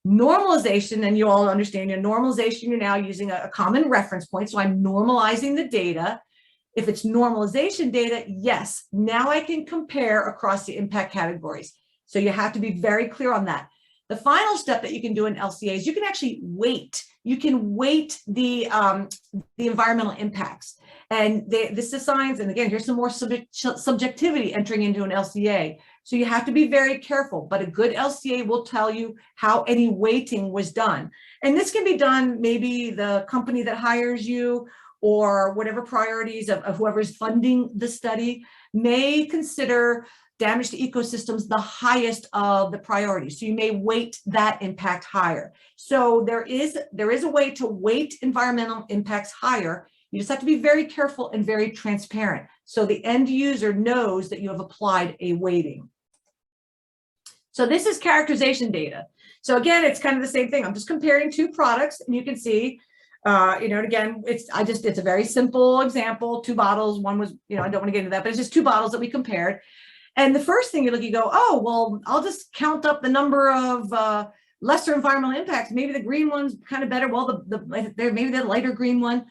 Normalization, and you all understand your normalization, you're now using a common reference point. So I'm normalizing the data. If it's normalization data, yes, now I can compare across the impact categories. So you have to be very clear on that. The final step that you can do in LCA is you can actually weight. You can weight the environmental impacts. And this assigns, and again, here's some more subjectivity entering into an LCA. So you have to be very careful, but a good LCA will tell you how any weighting was done. And this can be done, maybe the company that hires you or whatever priorities of whoever's funding the study may consider damage to ecosystems the highest of the priorities. So you may weight that impact higher. So there is a way to weight environmental impacts higher. You just have to be very careful and very transparent, so the end user knows that you have applied a weighting. So this is characterization data. So again, it's kind of the same thing. I'm just comparing 2 products, and you can see, and again, it's a very simple example. 2 bottles. One was, I don't want to get into that, but it's just 2 bottles that we compared. And the first thing you go, oh, well, I'll just count up the number of lesser environmental impacts. Maybe the green one's kind of better. Well, maybe the lighter green one.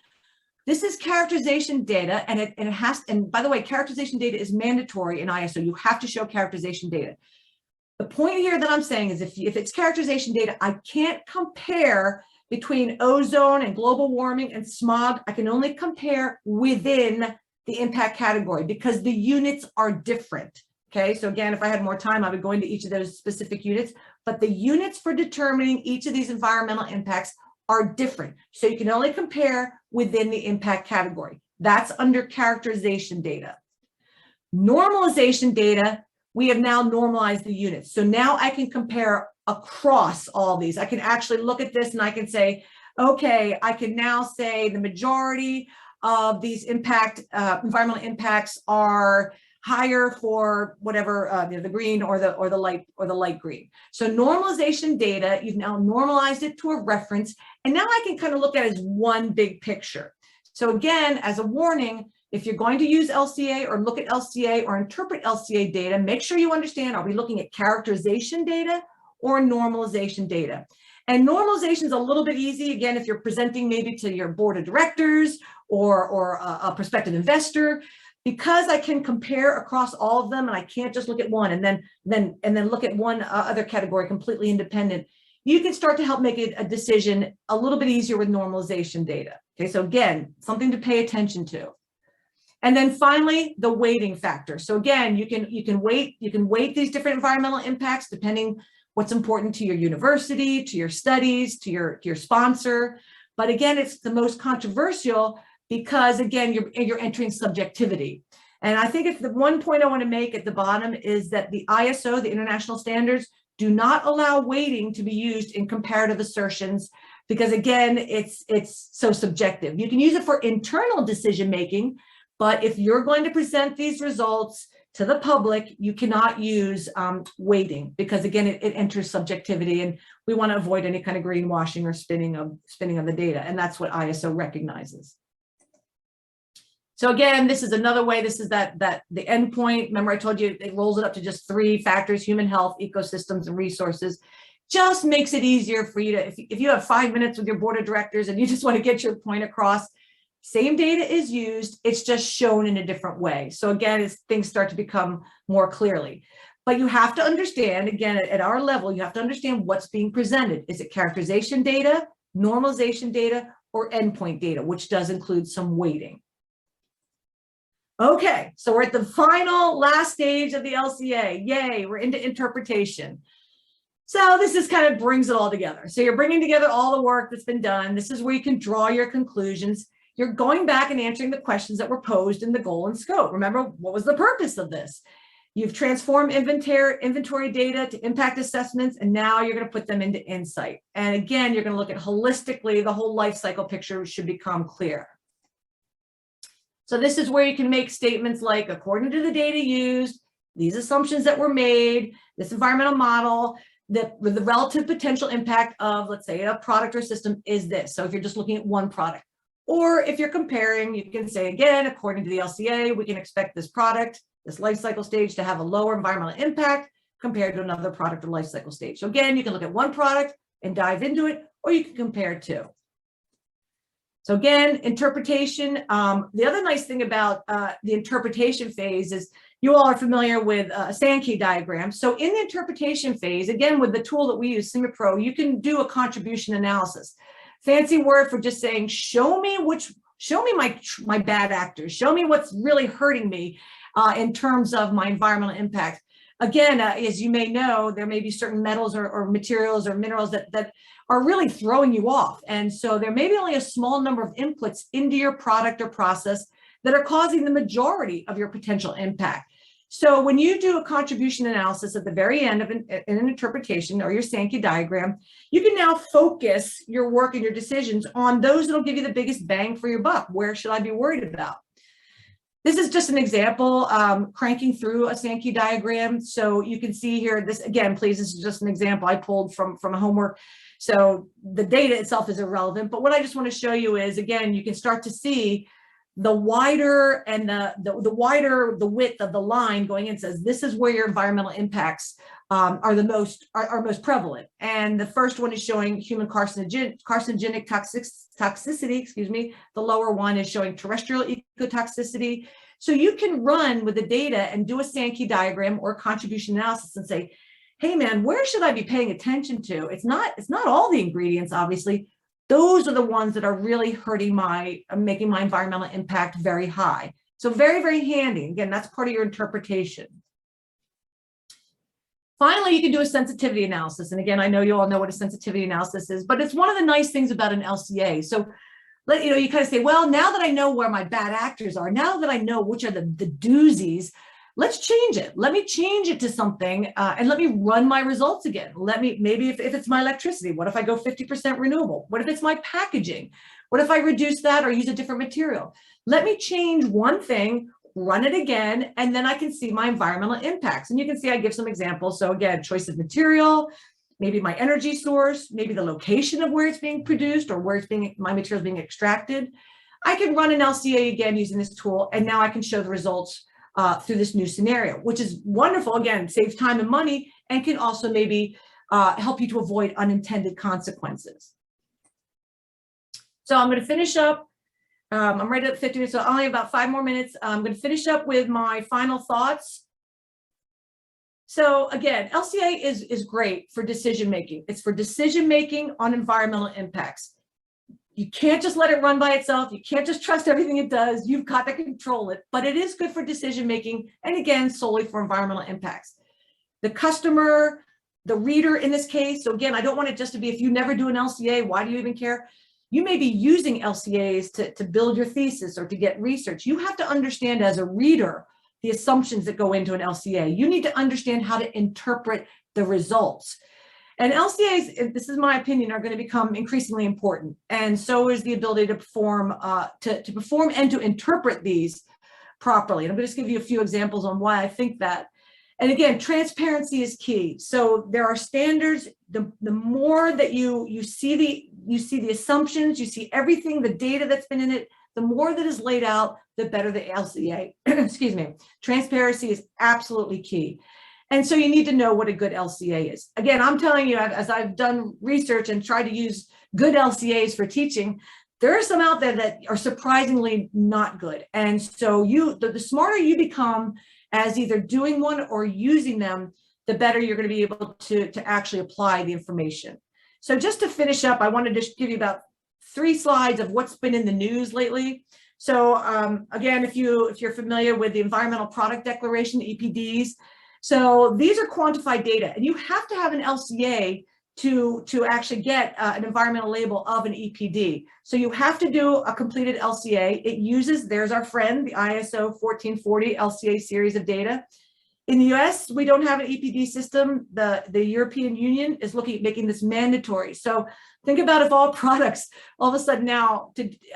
This is characterization data, and it has, and by the way, characterization data is mandatory in ISO. You have to show characterization data. The point here that I'm saying is if it's characterization data, I can't compare between ozone and global warming and smog. I can only compare within the impact category because the units are different. Okay, so again, if I had more time, I would go into each of those specific units, but the units for determining each of these environmental impacts are different. So you can only compare within the impact category. That's under characterization data. Normalization data, we have now normalized the units. So now I can compare across all these. I can actually look at this and I can say, okay, I can now say the majority of these environmental impacts are higher for whatever the green or the light green. So normalization data, you've now normalized it to a reference, and now I can kind of look at it as one big picture. So again, as a warning, if you're going to use LCA or look at LCA or interpret LCA data, make sure you understand, are we looking at characterization data or normalization data? And normalization is a little bit easy. Again, if you're presenting maybe to your board of directors or a prospective investor, because I can compare across all of them and I can't just look at one and then look at one other category completely independent, you can start to help make a decision a little bit easier with normalization data. Okay, so again, something to pay attention to. And then finally, the weighting factor. So again, you can weight these different environmental impacts depending what's important to your university, to your studies, to your sponsor. But again, it's the most controversial because again, you're entering subjectivity. And I think the one point I want to make at the bottom is that the ISO, the international standards, do not allow weighting to be used in comparative assertions because again, it's so subjective. You can use it for internal decision making, but if you're going to present these results to the public, you cannot use weighting because again, it enters subjectivity, and we want to avoid any kind of greenwashing or spinning of the data, and that's what ISO recognizes. So again, this is another way. This is the endpoint. Remember, I told you it rolls it up to just 3 factors: human health, ecosystems, and resources. Just makes it easier for you to, if you have 5 minutes with your board of directors and you just want to get your point across, same data is used, it's just shown in a different way. So again, as things start to become more clearly. But you have to understand, again, at our level, you have to understand what's being presented. Is it characterization data, normalization data, or endpoint data, which does include some weighting. Okay, so we're at the last stage of the LCA. Yay, we're into interpretation. So this is kind of brings it all together. So you're bringing together all the work that's been done. This is where you can draw your conclusions. You're going back and answering the questions that were posed in the goal and scope. Remember, what was the purpose of this? You've transformed inventory data to impact assessments, and now you're going to put them into insight. And again, you're going to look at holistically, the whole life cycle picture should become clear. So this is where you can make statements like, according to the data used, these assumptions that were made, this environmental model, with the relative potential impact of, let's say, a product or system is this. So if you're just looking at one product, or if you're comparing, you can say, again, according to the LCA, we can expect this product, this life cycle stage, to have a lower environmental impact compared to another product or life cycle stage. So again, you can look at one product and dive into it, or you can compare two. So again, interpretation. The other nice thing about the interpretation phase is you all are familiar with a Sankey diagram. So in the interpretation phase, again, with the tool that we use, SimipRo, you can do a contribution analysis. Fancy word for just saying, show me my bad actors, show me what's really hurting me in terms of my environmental impact. Again, as you may know, there may be certain metals or materials or minerals that are really throwing you off. And so there may be only a small number of inputs into your product or process that are causing the majority of your potential impact. So when you do a contribution analysis at the very end of an interpretation or your Sankey diagram, you can now focus your work and your decisions on those that'll give you the biggest bang for your buck. Where should I be worried about? This is just an example, cranking through a Sankey diagram. So you can see here, this again, please, this is just an example I pulled from a homework. So the data itself is irrelevant, but what I just want to show you is, again, you can start to see the wider and the width of the line going in says, this is where your environmental impacts are most prevalent. And the first one is showing human carcinogenic toxicity, excuse me. The lower one is showing terrestrial ecotoxicity. So you can run with the data and do a Sankey diagram or contribution analysis and say, hey man, where should I be paying attention to? It's not all the ingredients, obviously. Those are the ones that are really hurting making my environmental impact very high. So very, very handy. Again, that's part of your interpretation. Finally, you can do a sensitivity analysis. And again, I know you all know what a sensitivity analysis is, but it's one of the nice things about an LCA. So you kind of say, well, now that I know where my bad actors are, now that I know which are the doozies, let's change it. Let me change it to something and let me run my results again. Maybe if it's my electricity, what if I go 50% renewable? What if it's my packaging? What if I reduce that or use a different material? Let me change one thing, run it again, and then I can see my environmental impacts. And you can see I give some examples. So again, choice of material, maybe my energy source, maybe the location of where it's being produced or where my material is being extracted. I can run an LCA again using this tool, and now I can show the results through this new scenario, which is wonderful. Again, saves time and money, and can also maybe help you to avoid unintended consequences. So I'm going to finish up. I'm right at 50 minutes, so only about 5 more minutes. I'm going to finish up with my final thoughts. So again, LCA is great for decision making. It's for decision making on environmental impacts. You can't just let it run by itself. You can't just trust everything it does. You've got to control it, but it is good for decision making, and again, solely for environmental impacts. The customer, the reader in this case, so again, I don't want it just to be, if you never do an LCA, why do you even care? You may be using LCAs to build your thesis or to get research. You have to understand as a reader the assumptions that go into an LCA. You need to understand how to interpret the results. And LCAs, this is my opinion, are going to become increasingly important. And so is the ability to perform and to interpret these properly. And I'm going to just give you a few examples on why I think that. And again, transparency is key. So there are standards. The more that you see the assumptions, you see everything, the data that's been in it, the more that is laid out, the better the LCA. Excuse me. Transparency is absolutely key. And so you need to know what a good LCA is. Again, I'm telling you, as I've done research and tried to use good LCAs for teaching, there are some out there that are surprisingly not good. And so the smarter you become as either doing one or using them, the better you're going to be able to actually apply the information. So just to finish up, I wanted to give you about 3 slides of what's been in the news lately. So again, if you're familiar with the Environmental Product Declaration, EPDs, so these are quantified data, and you have to have an LCA to actually get an environmental label of an EPD. So you have to do a completed LCA. It uses, there's our friend, the ISO 1440 LCA series of data. In the US, we don't have an EPD system. The European Union is looking at making this mandatory. So think about if all products all of a sudden now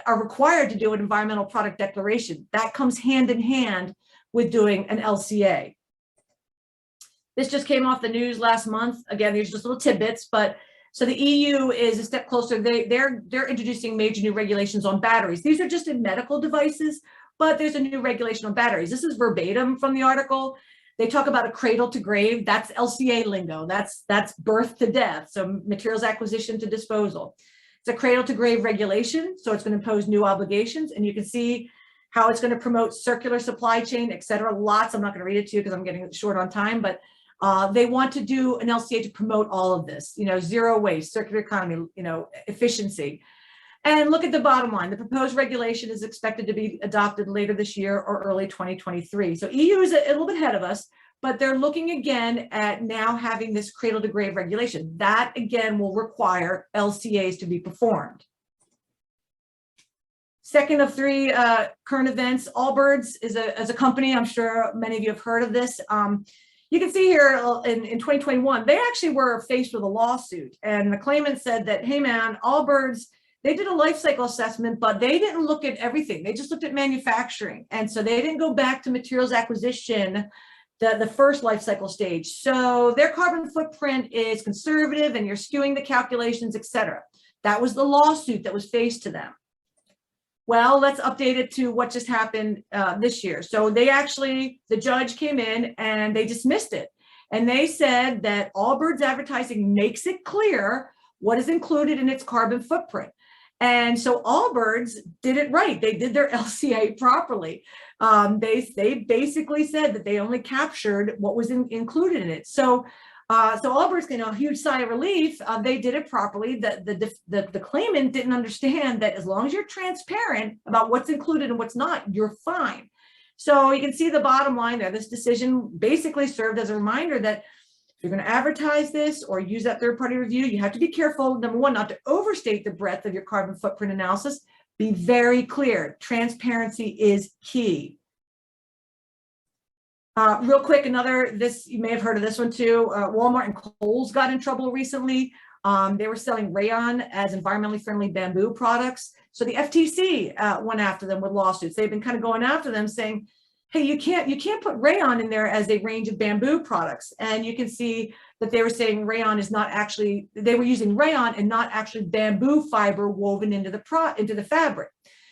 are required to do an environmental product declaration. That comes hand in hand with doing an LCA. This just came off the news last month. Again, these are just little tidbits, but so the EU is a step closer. They're introducing major new regulations on batteries. These are just in medical devices, but there's a new regulation on batteries. This is verbatim from the article. They talk about a cradle to grave. That's LCA lingo. That's birth to death. So materials acquisition to disposal. It's a cradle to grave regulation. So it's going to impose new obligations, and you can see how it's going to promote circular supply chain, et cetera. Lots. I'm not going to read it to you because I'm getting short on time, but they want to do an LCA to promote all of this, zero waste, circular economy, efficiency. And look at the bottom line. The proposed regulation is expected to be adopted later this year or early 2023. So EU is a little bit ahead of us, but they're looking again at now having this cradle to grave regulation. That again will require LCAs to be performed. Second of 3 current events, Allbirds is a company. I'm sure many of you have heard of this. You can see here in 2021, they actually were faced with a lawsuit, and the claimant said that, hey man, Allbirds, they did a life cycle assessment, but they didn't look at everything. They just looked at manufacturing. And so they didn't go back to materials acquisition, the first life cycle stage. So their carbon footprint is conservative and you're skewing the calculations, et cetera. That was the lawsuit that was faced to them. Well, let's update it to what just happened this year. So the judge came in and they dismissed it. And they said that Allbirds advertising makes it clear what is included in its carbon footprint. And so Allbirds did it right. They did their LCA properly. They basically said that they only captured what was included in it. So Allbirds, a huge sigh of relief. They did it properly. The claimant didn't understand that as long as you're transparent about what's included and what's not, you're fine. So you can see the bottom line there. This decision basically served as a reminder that if you're going to advertise this or use that third-party review, you have to be careful, number one, not to overstate the breadth of your carbon footprint analysis, Be very clear. Transparency is key. Real quick, you may have heard of this one too. Walmart and Kohl's got in trouble recently. They were selling rayon as environmentally friendly bamboo products. So the FTC went after them with lawsuits. They've been kind of going after them saying, hey, you can't put rayon in there as a range of bamboo products. And you can see that they were saying rayon is not actually, they were using rayon and not actually bamboo fiber woven into the fabric.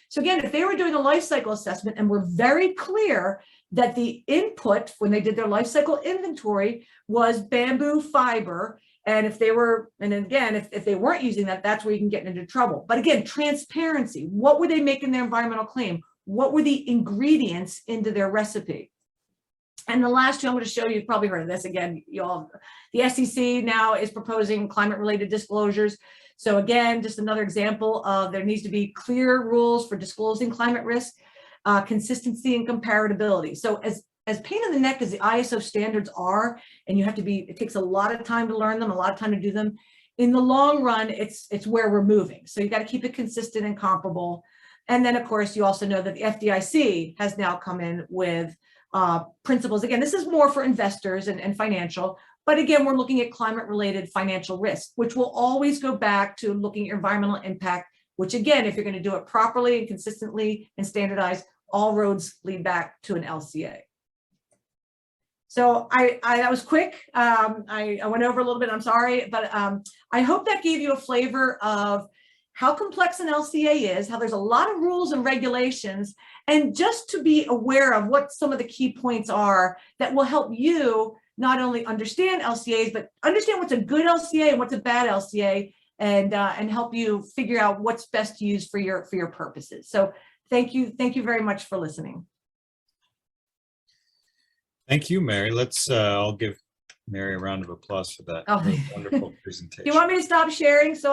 So again, if they were doing a life cycle assessment and were very clear that the input when they did their life cycle inventory was bamboo fiber, and if they were, and again, if they weren't using that, that's where you can get into trouble. But again, transparency. What were they making their environmental claim? What were the ingredients into their recipe? And the last two I'm going to show you, you've probably heard of this again, the SEC now is proposing climate-related disclosures. So again, just another example of there needs to be clear rules for disclosing climate risk, consistency and comparability. So as pain in the neck as the ISO standards are, and it takes a lot of time to learn them, a lot of time to do them. In the long run, it's where we're moving. So you got to keep it consistent and comparable. And then of course, you also know that the FDIC has now come in with principles. Again, this is more for investors and financial, but again, we're looking at climate related financial risk, which will always go back to looking at environmental impact, which again, if you're going to do it properly and consistently and standardized, all roads lead back to an LCA. So that was quick. I went over a little bit, I'm sorry, but I hope that gave you a flavor of how complex an LCA is, how there's a lot of rules and regulations, and just to be aware of what some of the key points are that will help you not only understand LCAs, but understand what's a good LCA and what's a bad LCA, and help you figure out what's best to use for your purposes. So thank you very much for listening.
Thank you, Mary. I'll give Mary a round of applause for that.
Oh.
Wonderful presentation.
Do you want me to stop sharing so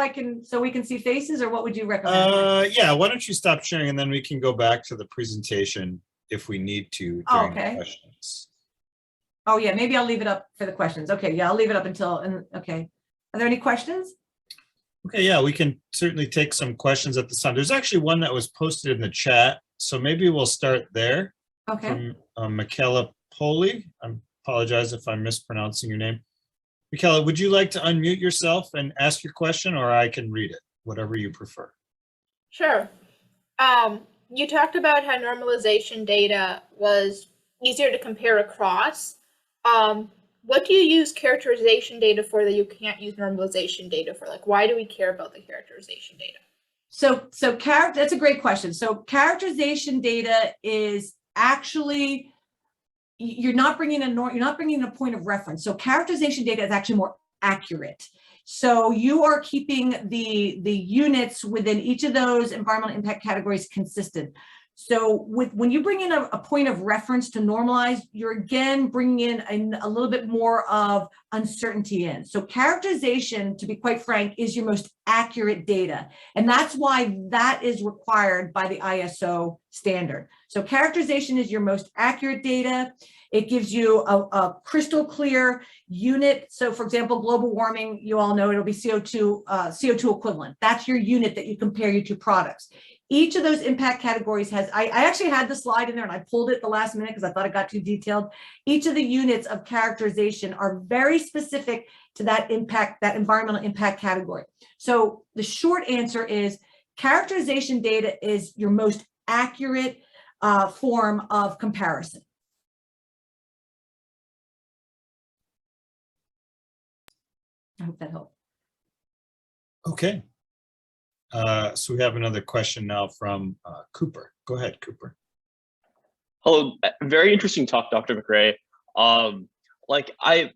we can see faces, or what would you recommend?
Yeah, why don't you stop sharing and then we can go back to the presentation if we need to during the questions.
Oh yeah, maybe I'll leave it up for the questions. Okay, yeah, I'll leave it up okay. Are there any questions?
Okay, yeah, we can certainly take some questions at this time. There's actually one that was posted in the chat, so maybe we'll start there.
Okay.
From Michaela Poli. I apologize if I'm mispronouncing your name. Michaela, would you like to unmute yourself and ask your question, or I can read it, whatever you prefer?
Sure. You talked about how normalization data was easier to compare across. What do you use characterization data for that you can't use normalization data for? Like, why do we care about the characterization data? So that's a great question. So characterization data is actually, you're not bringing a point of reference. So characterization data is actually more accurate. So you are keeping the units within each of those environmental impact categories consistent. So when you bring in a point of reference to normalize, you're again bringing in a little bit more of uncertainty in. So characterization, to be quite frank, is your most accurate data. And that's why that is required by the ISO standard. So characterization is your most accurate data. It gives you a crystal clear unit. So for example, global warming, you all know it'll be CO2 equivalent. That's your unit that you compare your two products. Each of those impact categories has, I actually had the slide in there and I pulled it the last minute because I thought it got too detailed. Each of the units of characterization are very specific to that impact, that environmental impact category. So the short answer is characterization data is your most accurate form of comparison. I hope that helped.
Okay. So we have another question now from Cooper. Go ahead, Cooper.
Hello, very interesting talk, Dr. McRae.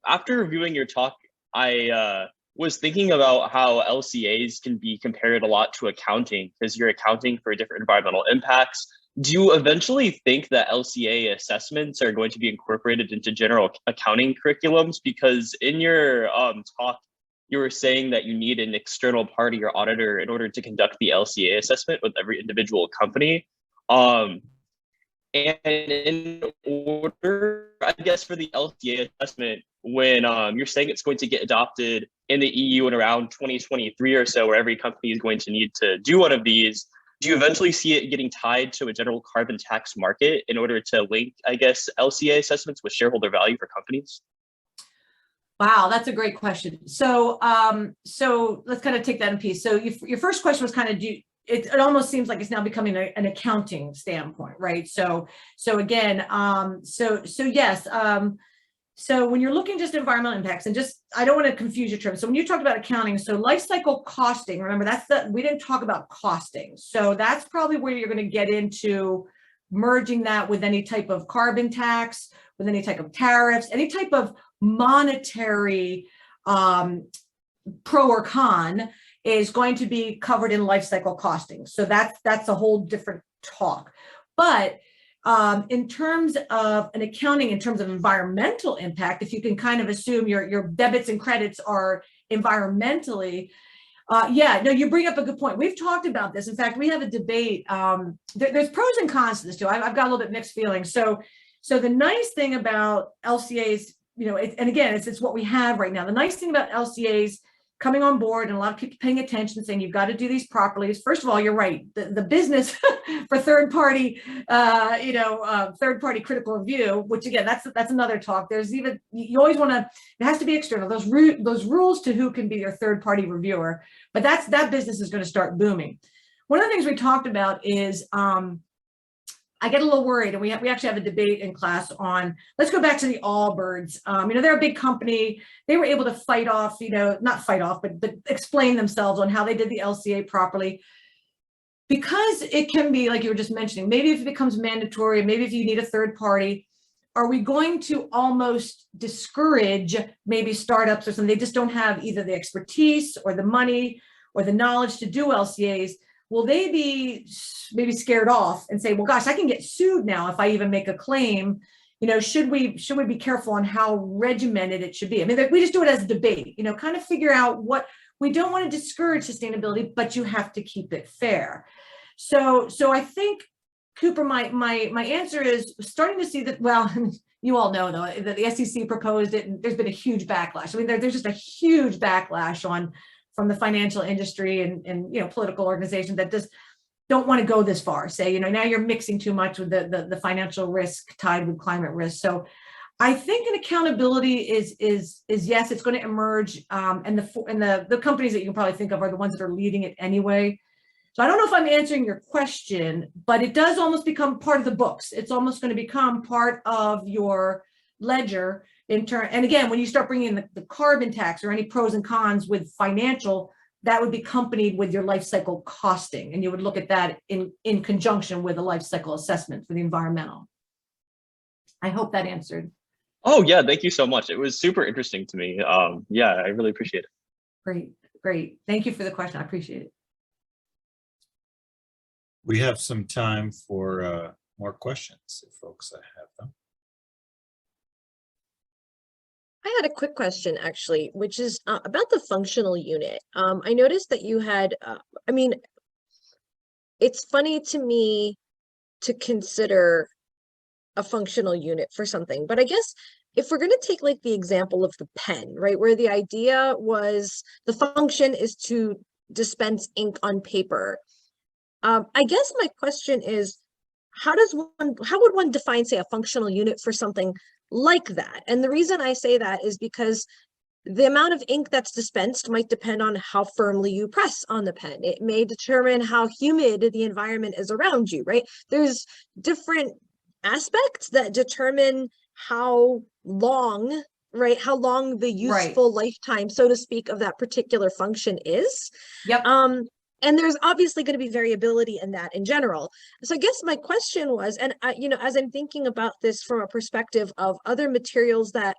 After reviewing your talk, I was thinking about how LCAs can be compared a lot to accounting because you're accounting for different environmental impacts. Do you eventually think that LCA assessments are going to be incorporated into general accounting curriculums? Because in your talk, you were saying that you need an external party or auditor in order to conduct the LCA assessment with every individual company. And in order, I guess, for the LCA assessment, when you're saying it's going to get adopted in the EU in around 2023 or so, where every company is going to need to do one of these, do you eventually see it getting tied to a general carbon tax market in order to link, I guess, LCA assessments with shareholder value for companies?
Wow, that's a great question. So, so let's kind of take that in piece. So your first question was kind of, it almost seems like it's now becoming an accounting standpoint, right? So again, so yes, so when you're looking just at environmental impacts, and just, I don't want to confuse your terms. So when you talked about accounting, so life cycle costing, remember we didn't talk about costing. So that's probably where you're going to get into merging that with any type of carbon tax, with any type of tariffs, any type of monetary pro or con is going to be covered in life cycle costing. So that's a whole different talk. But in terms of an accounting, in terms of environmental impact, if you can kind of assume your debits and credits are environmentally, yeah, no, you bring up a good point. We've talked about this. In fact, we have a debate. There's pros and cons to this too. I've got a little bit mixed feelings. So the nice thing about LCAs, you know, and again, it's what we have right now. The nice thing about LCAs coming on board and a lot of people paying attention, saying you've got to do these properly is, first of all, you're right. The business for third party critical review, which again, that's another talk. There's even, you always want to, it has to be external. Those rules to who can be your third party reviewer, but that business is going to start booming. One of the things we talked about is, I get a little worried, and we actually have a debate in class on, let's go back to the Allbirds. You know, they're a big company. They were able to fight off, you know, not fight off, but explain themselves on how they did the LCA properly. Because it can be, like you were just mentioning, maybe if it becomes mandatory, maybe if you need a third party, are we going to almost discourage maybe startups or something? They just don't have either the expertise or the money or the knowledge to do LCAs. Will they be maybe scared off and say, well, gosh, I can get sued now if I even make a claim? You know, should we be careful on how regimented it should be? I mean, we just do it as a debate, you know, kind of figure out what, we don't want to discourage sustainability, but you have to keep it fair. So I think, Cooper, my answer is starting to see that, well, you all know though, that the SEC proposed it and there's been a huge backlash. I mean, there's just a huge backlash from the financial industry and you know, political organizations that just don't want to go this far. Say, you know, now you're mixing too much with the financial risk tied with climate risk. So I think an accountability is yes, it's going to emerge. And the companies that you can probably think of are the ones that are leading it anyway. So I don't know if I'm answering your question, but it does almost become part of the books. It's almost going to become part of your ledger in turn. And again, when you start bringing in the carbon tax or any pros and cons with financial, that would be accompanied with your life cycle costing. And you would look at that in conjunction with a life cycle assessment for the environmental. I hope that answered.
Oh yeah, thank you so much. It was super interesting to me. Yeah, I really appreciate it.
Great. Thank you for the question. I appreciate it.
We have some time for more questions, if folks have them.
I had a quick question actually, which is about the functional unit. I noticed that you had, I mean, it's funny to me to consider a functional unit for something, but I guess if we're going to take like the example of the pen, right, where the idea was the function is to dispense ink on paper. I guess my question is, how would one define, say, a functional unit for something like that? And the reason I say that is because the amount of ink that's dispensed might depend on how firmly you press on the pen. It may determine how humid the environment is around you, right? There's different aspects that determine how long, right? How long the useful lifetime, so to speak, of that particular function is.
Yep.
And there's obviously going to be variability in that in general. So I guess my question was, and you know, as I'm thinking about this from a perspective of other materials that,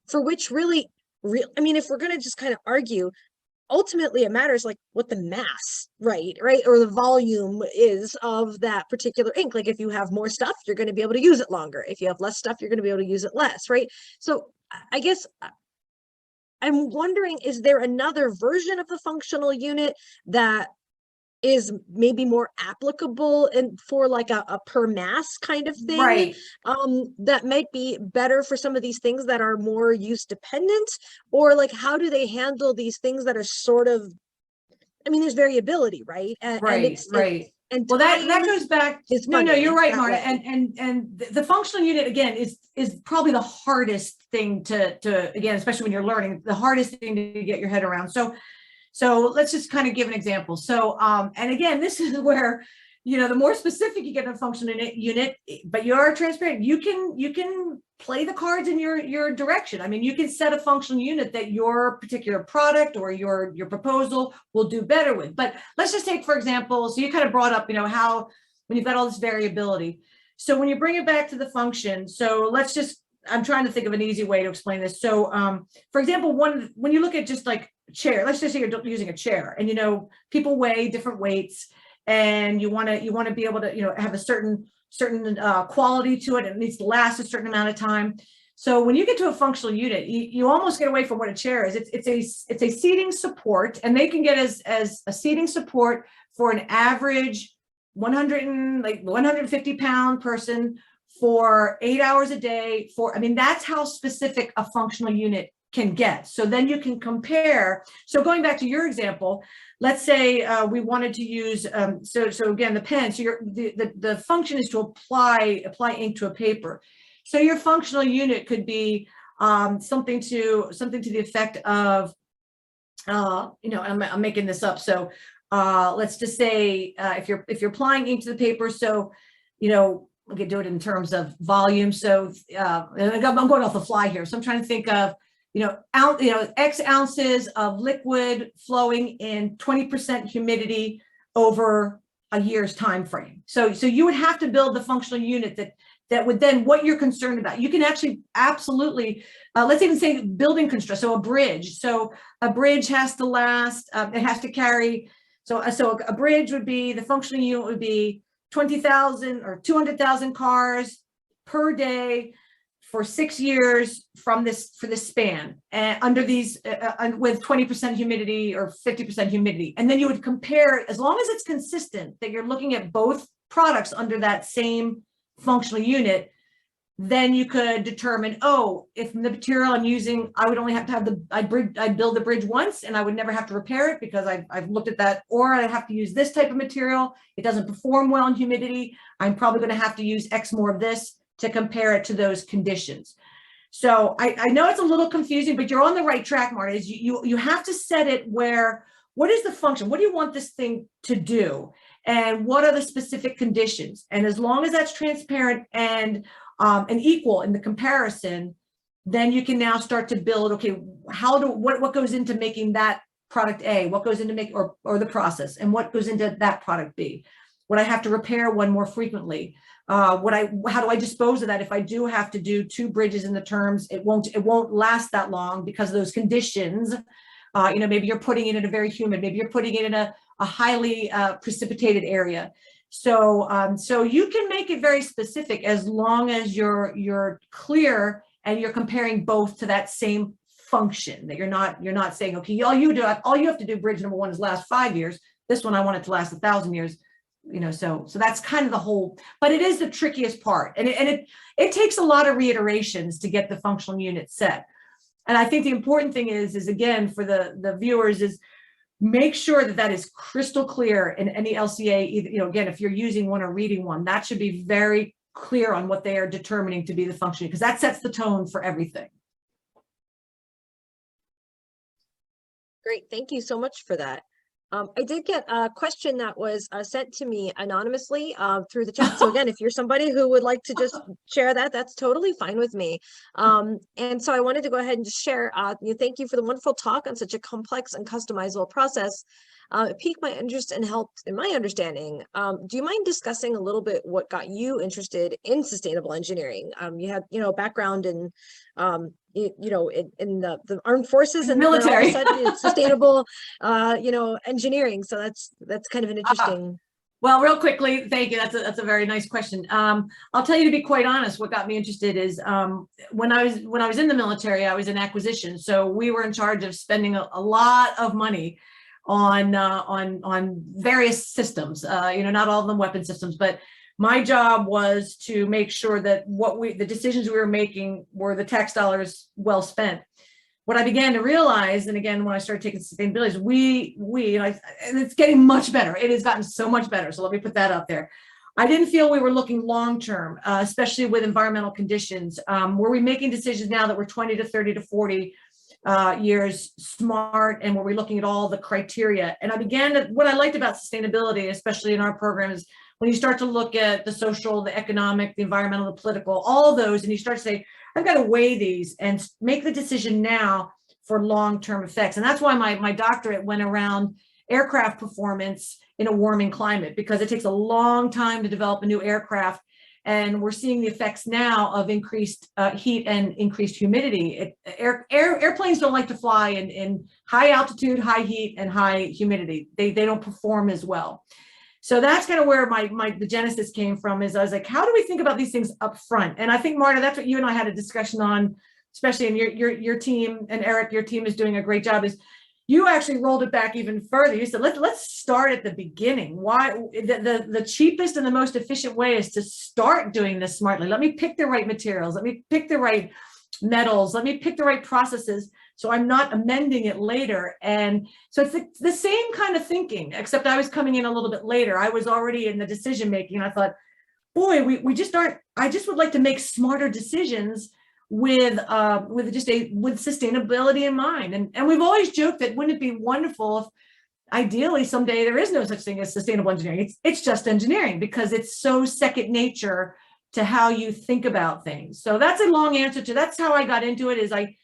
for which really, I mean, if we're going to just kind of argue, ultimately it matters like what the mass, right, or the volume is of that particular ink. Like if you have more stuff, you're going to be able to use it longer. If you have less stuff, you're going to be able to use it less, right? So I guess I'm wondering, is there another version of the functional unit that is maybe more applicable and for like a per mass kind of thing,
Right.
That might be better for some of these things that are more use dependent? Or like, how do they handle these things that are sort of, I mean, there's variability, right? And
Right.
And
Well, that
time
goes back.
is
No,
funny
you're right,
that
Marta.
way.
And the functional unit again is probably the hardest thing to again, especially when you're learning, the hardest thing to get your head around. So let's just kind of give an example. So and again, this is where, you know, the more specific you get in a functional unit, but you are transparent, you can play the cards in your direction. I mean, you can set a functional unit that your particular product or your proposal will do better with. But let's just take, for example, so you kind of brought up, you know, how when you've got all this variability. So when you bring it back to the function, so let's just, I'm trying to think of an easy way to explain this. So for example, when you look at just like chair, let's just say you're using a chair, and you know, people weigh different weights, and you want to be able to, you know, have a certain quality to it. It needs to last a certain amount of time. So when you get to a functional unit, you almost get away from what a chair is. It's a seating support, and they can get as a seating support for an average 150 pound person for 8 hours a day. I mean, that's how specific a functional unit can get. So then you can compare. So going back to your example, let's say we wanted to use, so again, the pen, so the function is to apply ink to a paper. So your functional unit could be something to the effect of, you know, I'm making this up. So let's just say if you're applying ink to the paper, so, you know, we could do it in terms of volume. So I'm going off the fly here. So I'm trying to think of, you know, X ounces of liquid flowing in 20% humidity over a year's time frame. So you would have to build the functional unit that would then, what you're concerned about. You can actually absolutely, let's even say building construction, so a bridge. So a bridge has to last, it has to carry, so a bridge would be, the functional unit would be 20,000 or 200,000 cars per day for 6 years for this span, and under these with 20% humidity or 50% humidity. And then you would compare, as long as it's consistent that you're looking at both products under that same functional unit, then you could determine, oh, if the material I'm using, I would only have to have I'd build the bridge once and I would never have to repair it because I've looked at that, or I have to use this type of material. It doesn't perform well in humidity. I'm probably going to have to use X more of this to compare it to those conditions. So I know it's a little confusing, but you're on the right track, Marta. Is you have to set it where, what is the function? What do you want this thing to do? And what are the specific conditions? And as long as that's transparent and equal in the comparison, then you can now start to build, okay, what goes into making that product A, what goes into make, or the process, and what goes into that product B? Would I have to repair one more frequently? How do I dispose of that if I do have to do 2 bridges in the terms? It won't last that long because of those conditions. You know, maybe you're putting it in a very humid, maybe you're putting it in a highly precipitated area. So so you can make it very specific as long as you're clear and you're comparing both to that same function, that you're not saying, okay, all you have to do bridge number 1 is last 5 years. This one I want it to last 1,000 years. You know, so that's kind of the whole, but it is the trickiest part, and it takes a lot of reiterations to get the functional unit set. And I think the important thing is again, for the viewers, is make sure that is crystal clear in any LCA. Either, you know, again, if you're using one or reading one, that should be very clear on what they are determining to be the function, because that sets the tone for everything.
Great, thank you so much for that. I did get a question that was sent to me anonymously through the chat. So again, if you're somebody who would like to just share that, that's totally fine with me. And so I wanted to go ahead and just share, thank you for the wonderful talk on such a complex and customizable process. It piqued my interest and helped in my understanding. Do you mind discussing a little bit what got you interested in sustainable engineering? You had, a background in in the armed forces and
military.
Then all of a sudden it's sustainable, engineering. So that's kind of an interesting.
Well, real quickly, thank you. That's a very nice question. I'll tell you, to be quite honest, what got me interested is when I was in the military, I was in acquisition. So we were in charge of spending a lot of money on various systems. Not all of them weapon systems, but my job was to make sure that the decisions we were making were the tax dollars well spent. what I began to realize, and again, when I started taking sustainability, is and it's getting much better. It has gotten so much better. So let me put that out there. I didn't feel we were looking long-term, especially with environmental conditions. Were we making decisions now that we're 20 to 30 to 40 years smart, and were we looking at all the criteria? And I began to, what I liked about sustainability, especially in our program, is when you start to look at the social, the economic, the environmental, the political, all those, and you start to say, I've got to weigh these and make the decision now for long-term effects. And that's why my doctorate went around aircraft performance in a warming climate, because it takes a long time to develop a new aircraft. And we're seeing the effects now of increased heat and increased humidity. Airplanes don't like to fly in high altitude, high heat, and high humidity. They don't perform as well. So that's kind of where the genesis came from, is I was like, how do we think about these things up front? And I think, Marta, that's what you and I had a discussion on, especially in your team, and Eric, your team is doing a great job, is you actually rolled it back even further. You said, let's start at the beginning. Why the cheapest and the most efficient way is to start doing this smartly. Let me pick the right materials. Let me pick the right metals. Let me pick the right processes, so I'm not amending it later. And so it's the same kind of thinking, except I was coming in a little bit later. I was already in the decision making, and I thought, boy, we just aren't. I just would like to make smarter decisions with sustainability in mind. And we've always joked that wouldn't it be wonderful if ideally someday there is no such thing as sustainable engineering. It's just engineering, because it's so second nature to how you think about things. So that's a long answer to, that's how I got into it, is I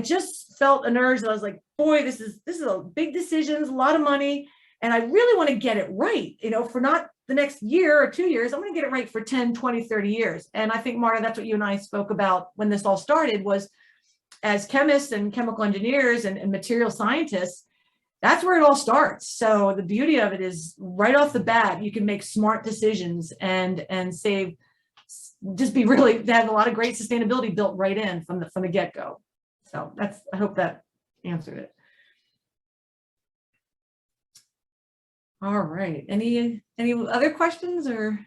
just felt an urge that I was like, boy, this is a big decisions, a lot of money, and I really want to get it right, for not the next year or 2 years. I'm going to get it right for 10, 20, 30 years. And I think, Marta, that's what you and I spoke about when this all started, was as chemists and chemical engineers and material scientists, that's where it all starts. So the beauty of it is, right off the bat, you can make smart decisions and save, just be really, they have a lot of great sustainability built right in from the get-go. So I hope that answered it. All right. Any other questions, or?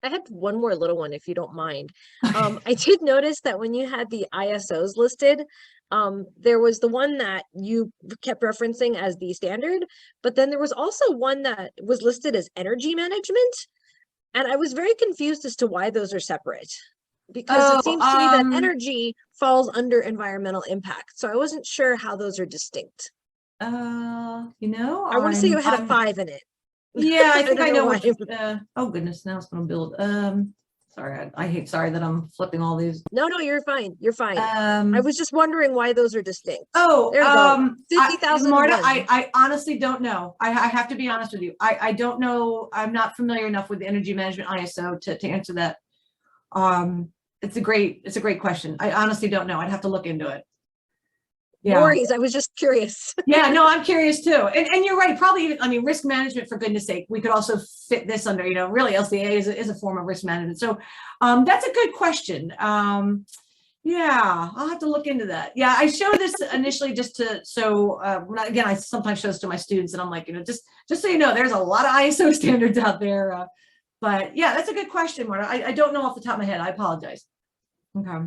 I had one more little one, if you don't mind. I did notice that when you had the ISOs listed, there was the one that you kept referencing as the standard, but then there was also one that was listed as energy management. And I was very confused as to why those are separate, because it seems to me that energy falls under environmental impact. So I wasn't sure how those are distinct.
I
want to say you had a 5 in it.
Yeah, I think I know
why.
Oh goodness, now it's going to build. Sorry, sorry that I'm flipping all these.
No, you're fine. You're fine. I was just wondering why those are distinct.
Oh,
there we go. 50,000.
Marta, I honestly don't know. I have to be honest with you. I don't know. I'm not familiar enough with the energy management ISO to answer that. It's a great question. I honestly don't know. I'd have to look into it. Yeah.
No worries. I was just curious.
Yeah, no, I'm curious too. And you're right. Probably even, risk management, for goodness sake, we could also fit this under, really LCA is a form of risk management. So that's a good question. Yeah, I'll have to look into that. Yeah, I showed this initially just again, I sometimes show this to my students, and I'm like, just so you know, there's a lot of ISO standards out there. But yeah, that's a good question, Marta. I don't know off the top of my head. I apologize. Okay.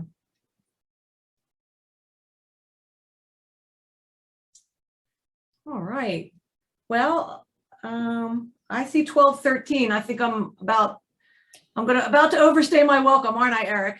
All right. Well, I see 12:13. I think I'm about to overstay my welcome, aren't I, Eric?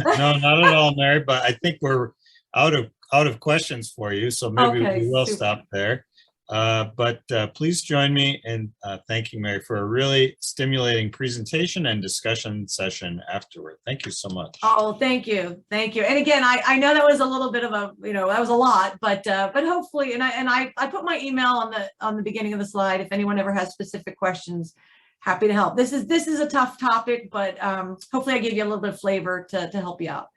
No, not at all, Mary, but I think we're out of questions for you, so maybe we will stop there. But please join me in thanking Mary for a really stimulating presentation and discussion session afterward. Thank you so much.
Oh, thank you. Thank you. And again, I know that was a little bit of a, that was a lot, but hopefully, and I put my email on the beginning of the slide. If anyone ever has specific questions, happy to help. This is a tough topic, but hopefully I gave you a little bit of flavor to help you out.